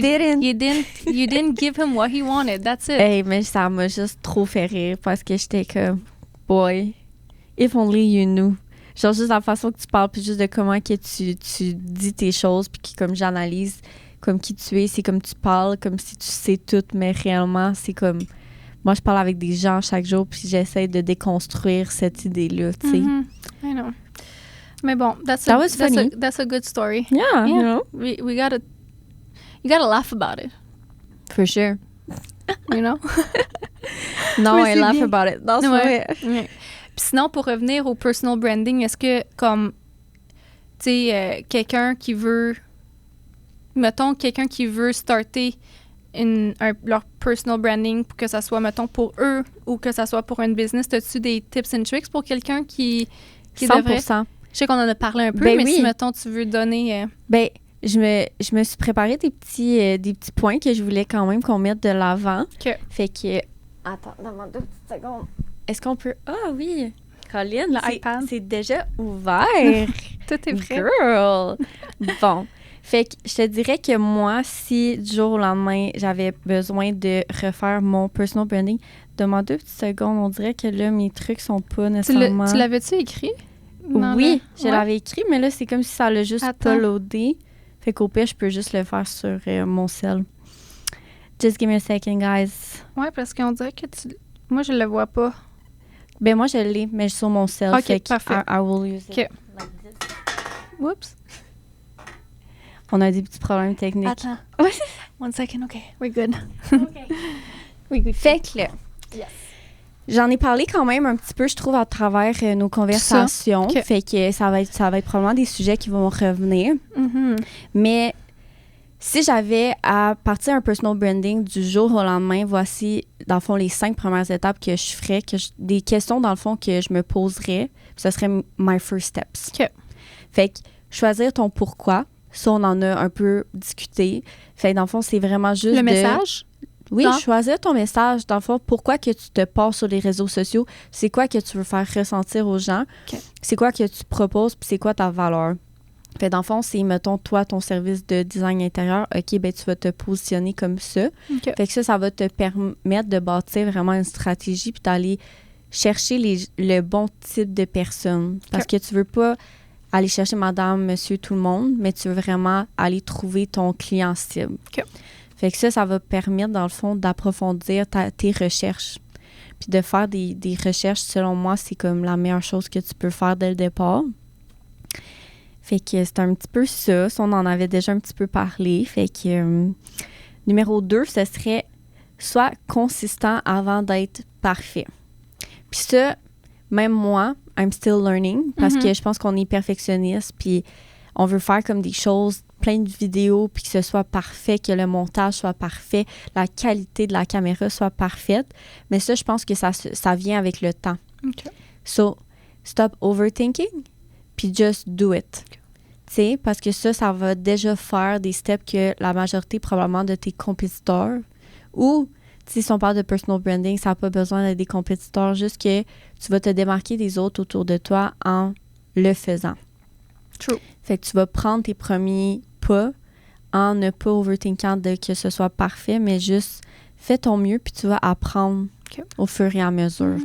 didn't give him what he wanted. That's it. Hey, mais ça m'a juste trop fait rire parce que j'étais comme, boy, if only you knew. Genre juste la façon que tu parles, puis juste de comment que tu dis tes choses, puis que comme j'analyse comme qui tu es, c'est comme tu parles, comme si tu sais tout, mais réellement, c'est comme... Moi, je parle avec des gens chaque jour, puis j'essaie de déconstruire cette idée-là, tu sais. I know. Mais bon, that's a good story. Yeah. You know? You gotta laugh about it. For sure. You know? Non, I laugh about it. Non, c'est vrai. Puis sinon, pour revenir au personal branding, est-ce que, comme, tu sais, quelqu'un qui veut starter leur personal branding, pour que ça soit, mettons, pour eux ou que ça soit pour une business, as-tu des tips and tricks pour quelqu'un qui 100%. devrait? Je sais qu'on en a parlé un peu, mais si, mettons, tu veux donner... Je me suis préparé des petits points que je voulais quand même qu'on mette de l'avant. Okay. Fait que... Attends, donne-moi 2 petites secondes. Est-ce qu'on peut... Ah oui! Colin, c'est déjà ouvert. Tout est prêt. Girl! Bon. Fait que je te dirais que moi, si du jour au lendemain, j'avais besoin de refaire mon personal branding, donne-moi 2 petites secondes. On dirait que là, mes trucs sont pas nécessairement... Tu l'avais-tu écrit? Oui, je l'avais écrit, mais là, c'est comme si ça l'a juste pas loadé. Fait qu'au pire, je peux juste le faire sur mon cell. Just give me a second, guys. Ouais, parce qu'on dirait que moi, je le vois pas. Ben moi, je l'ai, mais sur mon cell. OK, fait parfait. I will use it like this. Whoops. On a des petits problèmes techniques. Attends. 1 second, OK. We're good. OK. Oui. Fait que là, j'en ai parlé quand même un petit peu, je trouve, à travers nos conversations. Okay. Fait que ça va être probablement des sujets qui vont revenir. Mm-hmm. Mais si j'avais à partir un personal branding du jour au lendemain, voici, dans le fond, les 5 premières étapes que je ferais, des questions, dans le fond, que je me poserais. Ce serait my first steps. OK. Fait que choisir ton pourquoi, ça, on en a un peu discuté. Fait que dans le fond, c'est vraiment juste Le message? Oui, Non. choisir ton message. Dans le fond, pourquoi que tu te passes sur les réseaux sociaux? C'est quoi que tu veux faire ressentir aux gens? OK. C'est quoi que tu proposes? Puis c'est quoi ta valeur? Fait dans le fond, c'est, mettons, toi, ton service de design intérieur, OK, ben tu vas te positionner comme ça. OK. Fait que ça va te permettre de bâtir vraiment une stratégie puis d'aller chercher le bon type de personne. Parce que tu veux pas aller chercher madame, monsieur, tout le monde, mais tu veux vraiment aller trouver ton client cible. OK. Fait que ça va permettre, dans le fond, d'approfondir tes recherches. Puis de faire des recherches, selon moi, c'est comme la meilleure chose que tu peux faire dès le départ. Fait que c'est un petit peu ça. On en avait déjà un petit peu parlé. Fait que numéro 2, ce serait soit consistant avant d'être parfait. Puis ça, même moi, I'm still learning parce que je pense qu'on est perfectionniste puis on veut faire comme des choses, plein de vidéos puis que ce soit parfait, que le montage soit parfait, la qualité de la caméra soit parfaite. Mais ça, je pense que ça vient avec le temps. OK. So, stop overthinking puis just do it. Tu sais, parce que ça va déjà faire des steps que la majorité probablement de tes compétiteurs ou, si on parle de personal branding, ça n'a pas besoin d'être des compétiteurs, juste que tu vas te démarquer des autres autour de toi en le faisant. True. Fait que tu vas prendre tes premiers pas en ne pas overthinkant de que ce soit parfait, mais juste fais ton mieux puis tu vas apprendre au fur et à mesure.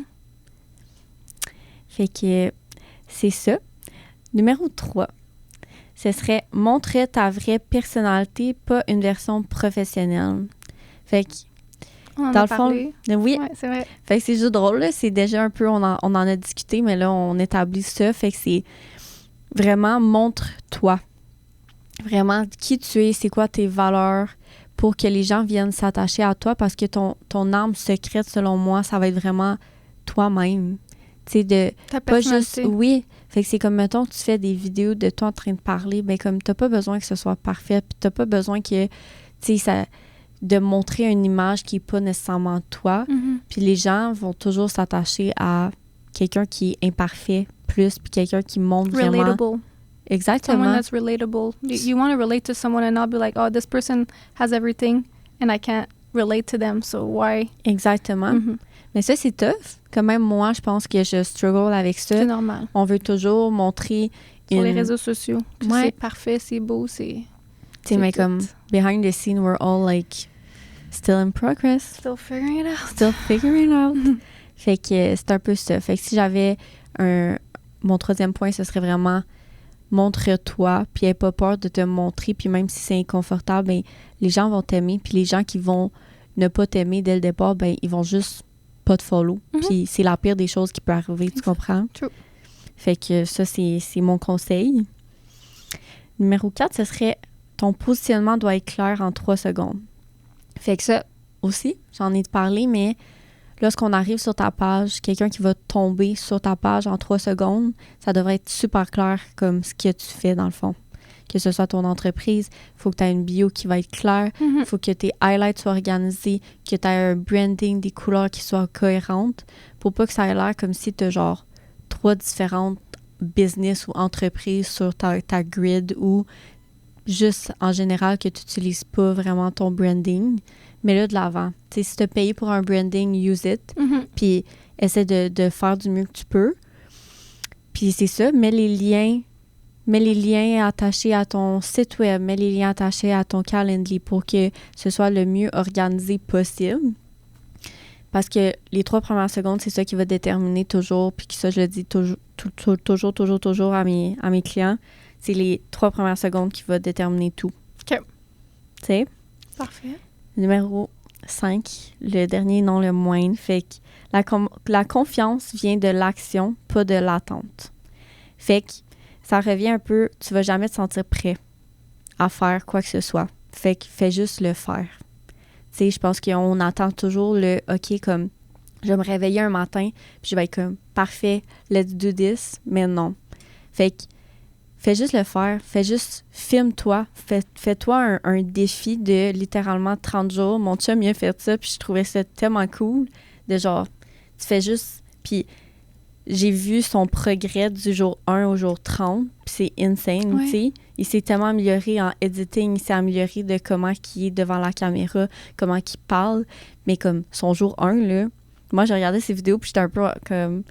Fait que c'est ça. Numéro 3, ce serait montrer ta vraie personnalité, pas une version professionnelle. Fait que, On en dans a le fond, parlé. oui. Ouais, c'est vrai. Fait que c'est juste drôle, là. C'est déjà un peu, on en a discuté, mais là, on établit ça. Fait que c'est vraiment montre-toi. Vraiment, qui tu es, c'est quoi tes valeurs pour que les gens viennent s'attacher à toi parce que ton arme secrète, selon moi, ça va être vraiment toi-même. Tu sais, de Ta pas juste, personnalité. oui. Fait que c'est comme, mettons, tu fais des vidéos de toi en train de parler, ben comme, t'as pas besoin que ce soit parfait, puis t'as pas besoin que, tu sais, ça, de montrer une image qui est pas nécessairement toi. Puis les gens vont toujours s'attacher à quelqu'un qui est imparfait plus, puis quelqu'un qui montre vraiment... Relatable. Exactement. Someone that's relatable. You want to relate to someone and not be like, oh, this person has everything and I can't relate to them, so why? Exactement. Mais ça, c'est tough. Quand même, moi, je pense que je struggle avec ça. C'est normal. On veut toujours montrer Sur les réseaux sociaux. Que Ouais. C'est parfait, c'est beau, c'est... Tu sais, mais tout. comme, behind the scene, we're all like, still in progress. Still figuring it out. Still figuring out. Fait que c'est un peu ça. Fait que si j'avais mon 3e point, ce serait vraiment montre-toi, puis n'aie pas peur de te montrer, puis même si c'est inconfortable, ben, les gens vont t'aimer, puis les gens qui vont ne pas t'aimer dès le départ, ben, ils vont juste pas te follow. Puis c'est la pire des choses qui peut arriver, tu comprends? True. Fait que ça, c'est mon conseil. Numéro 4, ce serait ton positionnement doit être clair en 3 secondes. Fait que ça aussi, j'en ai parlé, mais lorsqu'on arrive sur ta page, quelqu'un qui va tomber sur ta page en 3 secondes, ça devrait être super clair comme ce que tu fais dans le fond. Que ce soit ton entreprise, il faut que tu aies une bio qui va être claire, il faut que tes highlights soient organisés, que tu aies un branding, des couleurs qui soient cohérentes pour pas que ça ait l'air comme si tu as genre 3 différentes business ou entreprises sur ta grid ou juste en général que tu n'utilises pas vraiment ton branding. Mais là, de l'avant. Tu sais, si tu as payé pour un branding, use it. Puis essaie de faire du mieux que tu peux. Puis c'est ça, mets les liens attachés à ton site web, mets les liens attachés à ton Calendly pour que ce soit le mieux organisé possible. Parce que les 3 premières secondes, c'est ça qui va déterminer toujours, puis ça, je le dis toujours à mes clients, c'est les 3 premières secondes qui va déterminer tout. OK. Tu sais? Parfait. Numéro 5, le dernier, non le moindre, fait que la confiance vient de l'action, pas de l'attente. Fait que ça revient un peu, tu vas jamais te sentir prêt à faire quoi que ce soit. Fait que fais juste le faire. Tu sais, je pense qu'on attend toujours le « OK », comme je vais me réveiller un matin, puis je vais être comme « Parfait, let's do this », mais non. Fait que fais juste le faire. Fais juste, filme-toi. Fais-toi un défi de littéralement 30 jours. Mon chum, il a fait ça, puis je trouvais ça tellement cool. De genre, tu fais juste... Puis j'ai vu son progrès du jour 1 au jour 30, puis c'est insane, tu sais. Il s'est tellement amélioré en editing, il s'est amélioré de comment il est devant la caméra, comment il parle. Mais comme son jour 1, là, moi, j'ai regardé ses vidéos, puis j'étais un peu comme...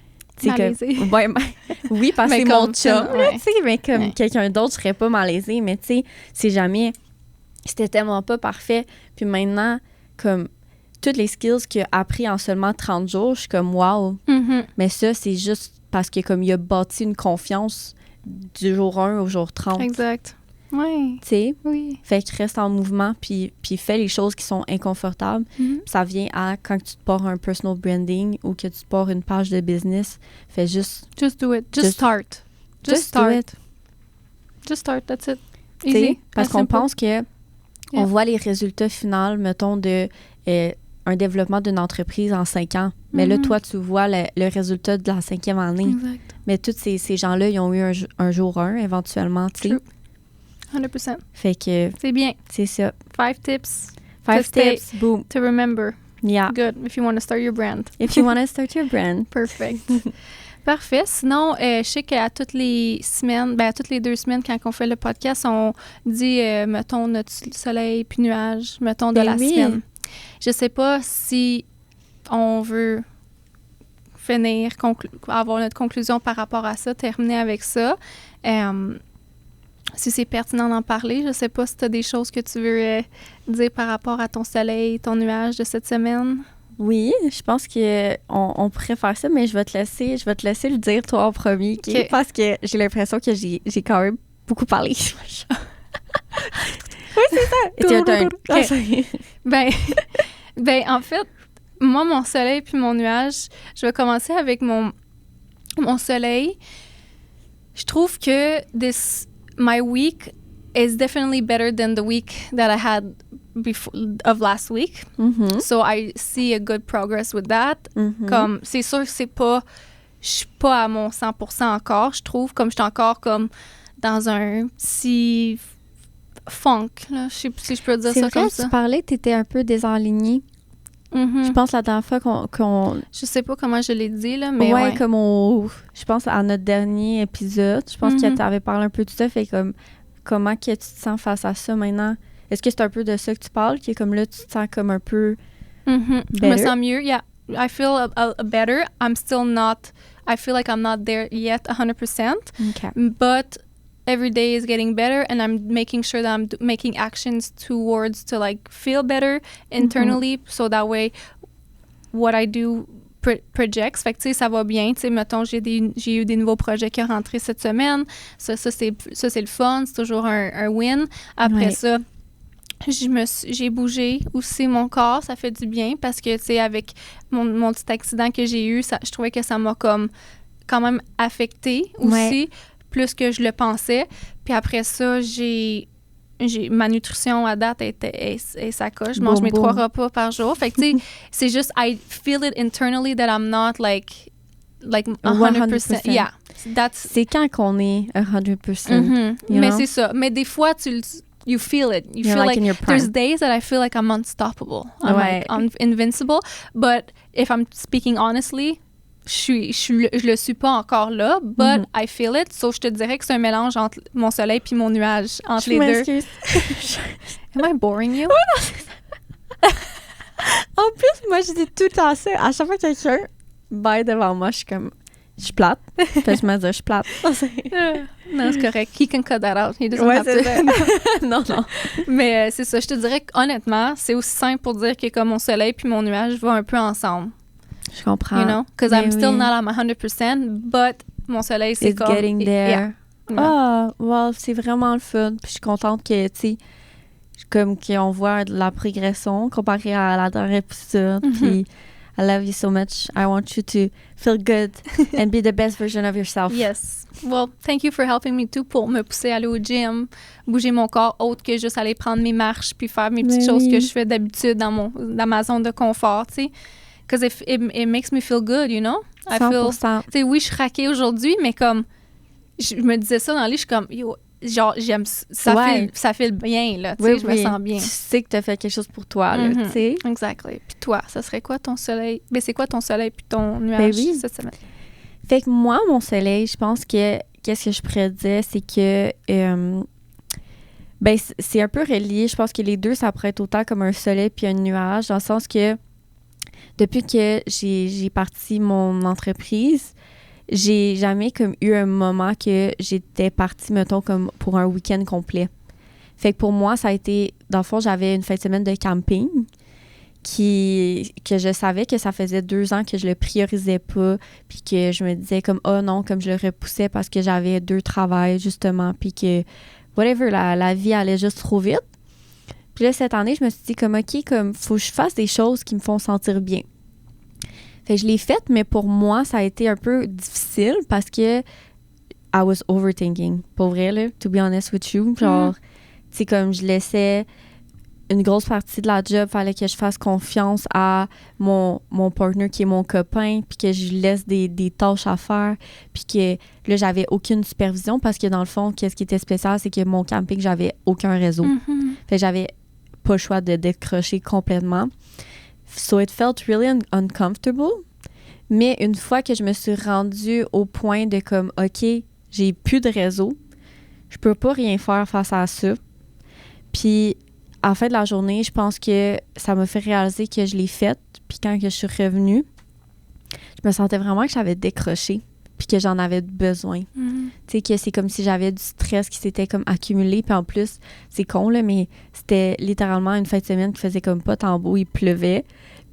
Malaisée. Oui, parce que c'est mon chum, ouais. tu sais, mais comme quelqu'un d'autre, je serais pas malaisée. Mais tu sais, c'est jamais... C'était tellement pas parfait. Puis maintenant, comme toutes les skills qu'il a appris en seulement 30 jours, je suis comme wow. Mm-hmm. Mais ça, c'est juste parce que comme il a bâti une confiance du jour 1 au jour 30. Exact. Oui. Tu sais? Oui. Fait qu'il reste en mouvement puis fais les choses qui sont inconfortables. Mm-hmm. Ça vient à quand tu te pars un personal branding ou que tu te pars une page de business, fais juste... Just do it. Just start. Just start. Do it. Just start, that's it. Easy. Easy. Parce qu'on simple. pense que on voit les résultats finaux, mettons, de un développement d'une entreprise en 5 ans. Mais là, toi, tu vois le résultat de la 5e année. Exact. Mais tous ces gens-là, ils ont eu un jour 1 éventuellement, tu sais. True. 100%. Fait que C'est bien. c'est ça. 5 tips 5 to stay- tips, boom. to remember. Yeah. Good. If you want to start your brand. If you want to start your brand. Perfect. Parfait. Sinon, je sais qu'à toutes les semaines, à toutes les 2 semaines, quand on fait le podcast, on dit, mettons, notre soleil puis nuage, mettons, de la semaine. Je sais pas si on veut finir, avoir notre conclusion par rapport à ça, terminer avec ça. Si c'est pertinent d'en parler, je sais pas si tu as des choses que tu veux dire par rapport à ton soleil, ton nuage de cette semaine. Oui, je pense qu'on pourrait faire ça, mais je vais te laisser le dire toi en premier, Okay. Parce que j'ai l'impression que j'ai quand même beaucoup parlé. Oui, c'est ça. It's your turn. Okay. Ben, en fait, moi, mon soleil puis mon nuage, je vais commencer avec mon soleil. Je trouve que my week is definitely better than the week that I had of last week. Mm-hmm. So I see a good progress with that. Mm-hmm. Comme, c'est sûr que je suis pas à mon 100% encore, je trouve, comme je suis encore comme dans un petit funk, là, je sais pas si je peux dire C'est ça vrai, comme ça. tu parlais, t'étais un peu désaligné. Mhm. Je pense la dernière fois qu'on Je sais pas comment je l'ai dit, là, mais ouais, ouais. comme je pense à notre dernier épisode, je pense que tu avais parlé un peu de ça, fait comme comment que tu te sens face à ça maintenant? Est-ce que c'est un peu de ça que tu parles, qui est comme là, tu te sens comme un peu Mhm. Je me better? sens mieux, yeah. I feel a better. I'm still not, I feel like I'm not there yet 100%, OK. but every day is getting better and I'm making sure that I'm making actions towards to like feel better internally so that way what I do projects. Fait que, tu sais, ça va bien. Tu sais, mettons, j'ai eu des nouveaux projets qui sont rentrés cette semaine. Ça c'est le fun. C'est toujours un win. Après Ouais. ça, j'ai bougé aussi mon corps. Ça fait du bien parce que, tu sais, avec mon petit accident que j'ai eu, je trouvais que ça m'a comme quand même affectée aussi, plus que je le pensais. Puis après ça, ma nutrition à date est sacoche. Je mange mes 3 repas par jour. Fait que, tu sais, c'est juste, I feel it internally that I'm not like 100%. Yeah. C'est quand qu'on est 100%. Mm-hmm. Mais know? c'est ça. Mais des fois, you feel it. You You're feel like in your prime. there's days that I feel like I'm unstoppable. I'm like invincible. But if I'm speaking honestly, je le suis pas encore là, but I feel it. So, je te dirais que c'est un mélange entre mon soleil puis mon nuage, entre les deux. Am I boring you? En plus, moi, je dis tout le temps ça. À chaque fois que quelqu'un baille devant moi, je suis plate. Puis je me dis, je suis plate. Non, c'est correct. He can cut that out. He doesn't Ouais, have c'est to. ça. Non. Mais c'est ça. Je te dirais qu'honnêtement, c'est aussi simple pour dire que comme mon soleil puis mon nuage vont un peu ensemble. Je comprends. You know? Because I'm still not at my 100%, but mon soleil, c'est It's comme... getting there. Yeah. Ah, wow, c'est vraiment le fun. Puis je suis contente que, tu sais, comme qu'on voit de la progression comparé à la dernière épisode. Puis I love you so much. I want you to feel good and be the best version of yourself. Yes. Well, thank you for helping me too pour me pousser à aller au gym, bouger mon corps autre que juste aller prendre mes marches puis faire mes petites choses que je fais d'habitude dans ma zone de confort, tu sais. Because it makes me feel good, you know? I feel, 100%. tu sais, oui, je suis raquée aujourd'hui, mais comme je me disais ça dans le lit, je suis comme, yo, genre, j'aime ça, ça file bien, là, tu sais, je me sens bien. Tu sais que tu as fait quelque chose pour toi, là, tu sais. Exactly. Puis toi, ça serait quoi ton soleil? Ben, c'est quoi ton soleil puis ton nuage cette semaine? Fait que moi, mon soleil, je pense que, qu'est-ce que je pourrais dire, c'est que, ben, c'est un peu relié. Je pense que les deux, ça pourrait être autant comme un soleil puis un nuage, dans le sens que depuis que j'ai parti mon entreprise, j'ai jamais comme eu un moment que j'étais partie, mettons, comme pour un week-end complet. Fait que pour moi, ça a été... Dans le fond, j'avais une fin de semaine de camping que je savais que ça faisait 2 ans que je le priorisais pas, puis que je me disais comme « Oh non », comme je le repoussais parce que j'avais 2 travails, justement, puis que, whatever, la vie allait juste trop vite. Puis là, cette année, je me suis dit comme « OK, comme faut que je fasse des choses qui me font sentir bien ». Fait que je l'ai faite, mais pour moi, ça a été un peu difficile parce que I was overthinking. Pour vrai, là, to be honest with you. Genre, tu sais, comme je laissais une grosse partie de la job, fallait que je fasse confiance à mon partner qui est mon copain, puis que je lui laisse des tâches à faire, puis que là, j'avais aucune supervision parce que dans le fond, qu'est-ce qui était spécial, c'est que mon camping, j'avais aucun réseau. Fait que j'avais pas le choix de décrocher complètement. So it felt really uncomfortable. Mais une fois que je me suis rendue au point de comme, OK, j'ai plus de réseau, je peux pas rien faire face à ça. Puis, à la fin de la journée, je pense que ça m'a fait réaliser que je l'ai faite. Puis quand que je suis revenue, je me sentais vraiment que j'avais décroché puis que j'en avais besoin. Tu sais, que c'est comme si j'avais du stress qui s'était comme accumulé. Puis en plus, c'est con, là, mais c'était littéralement une fin de semaine qui faisait comme pas tant beau, il pleuvait.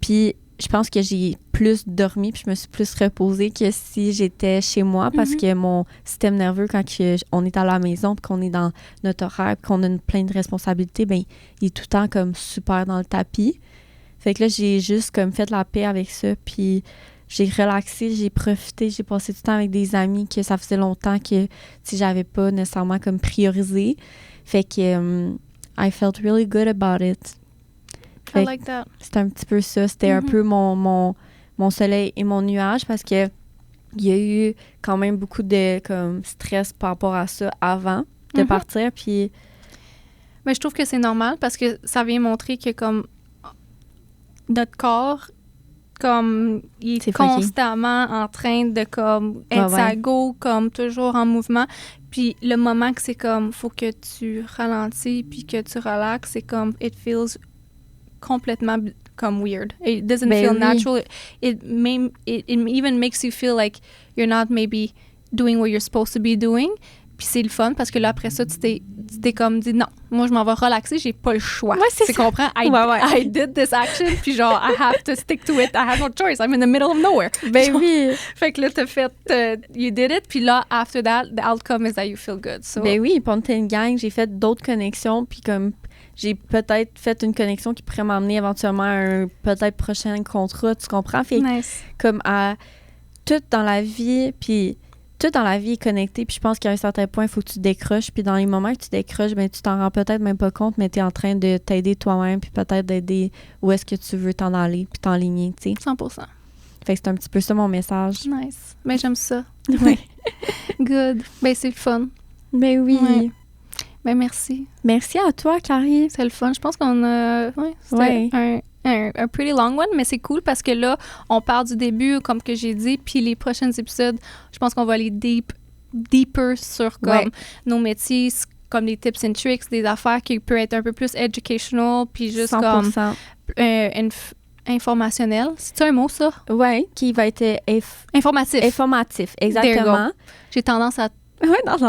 Puis je pense que j'ai plus dormi puis je me suis plus reposée que si j'étais chez moi parce que mon système nerveux, quand on est à la maison puis qu'on est dans notre horaire puis qu'on a plein de responsabilités, ben il est tout le temps comme super dans le tapis. Fait que là, j'ai juste comme fait la paix avec ça puis j'ai relaxé, j'ai profité, j'ai passé du temps avec des amis que ça faisait longtemps que j'avais pas nécessairement comme priorisé. Fait que I felt really good about it. I like that. C'était un petit peu ça. C'était un peu mon soleil et mon nuage parce que il y a eu quand même beaucoup de comme stress par rapport à ça avant de partir. Puis... Mais je trouve que c'est normal parce que ça vient montrer que comme notre corps, comme il est constamment en train de comme être à go, comme toujours en mouvement. Puis le moment que c'est comme faut que tu ralentis puis que tu relaxes, c'est comme it feels complètement comme weird. It doesn't feel natural. It even makes you feel like you're not maybe doing what you're supposed to be doing. Puis c'est le fun parce que là, après ça, tu t'es comme dit non, moi, je m'en vais relaxer, j'ai pas le choix. Ouais, c'est tu ça. comprends? I did this action, puis genre, I have to stick to it. I have no choice. I'm in the middle of nowhere. Ben oui. Fait que là, t'as fait, you did it, puis là, after that, the outcome is that you feel good. So. Ben oui, puis on était une gang, j'ai fait d'autres connexions, puis comme j'ai peut-être fait une connexion qui pourrait m'emmener éventuellement à un peut-être prochain contrat, tu comprends? Fait comme à tout dans la vie, puis tout dans la vie est connecté, puis je pense qu'à un certain point, il faut que tu décroches, puis dans les moments que tu décroches, ben tu t'en rends peut-être même pas compte, mais tu es en train de t'aider toi-même, puis peut-être d'aider où est-ce que tu veux t'en aller, puis t'enligner, tu sais. 100%. Fait que c'est un petit peu ça mon message. Nice. Ben j'aime ça. Oui. Good. Ben c'est le fun. Ben oui. Ouais. Ben merci. Merci à toi, Clarisse. C'est le fun. Je pense qu'on a... c'était un pretty long one, mais c'est cool parce que là, on part du début, comme que j'ai dit, puis les prochains épisodes, je pense qu'on va aller deeper sur comme nos métiers, comme des tips and tricks, des affaires qui peuvent être un peu plus educational, puis juste 100%. Comme informationnel. C'est-tu un mot, ça? Oui, qui va être informatif. Informatif, exactement. J'ai tendance à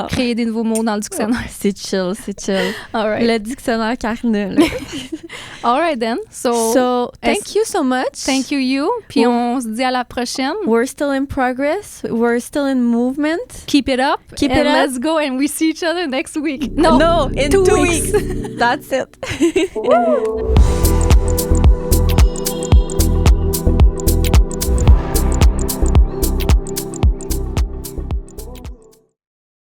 créer des nouveaux mots dans le dictionnaire. C'est chill, c'est chill. All right. Le dictionnaire Carnel. All right then. So thank you so much. Thank you. Puis on se dit à la prochaine. We're still in progress. We're still in movement. Keep it up. Keep it up. Let's go and we see each other next week. No, in 2 weeks. That's it.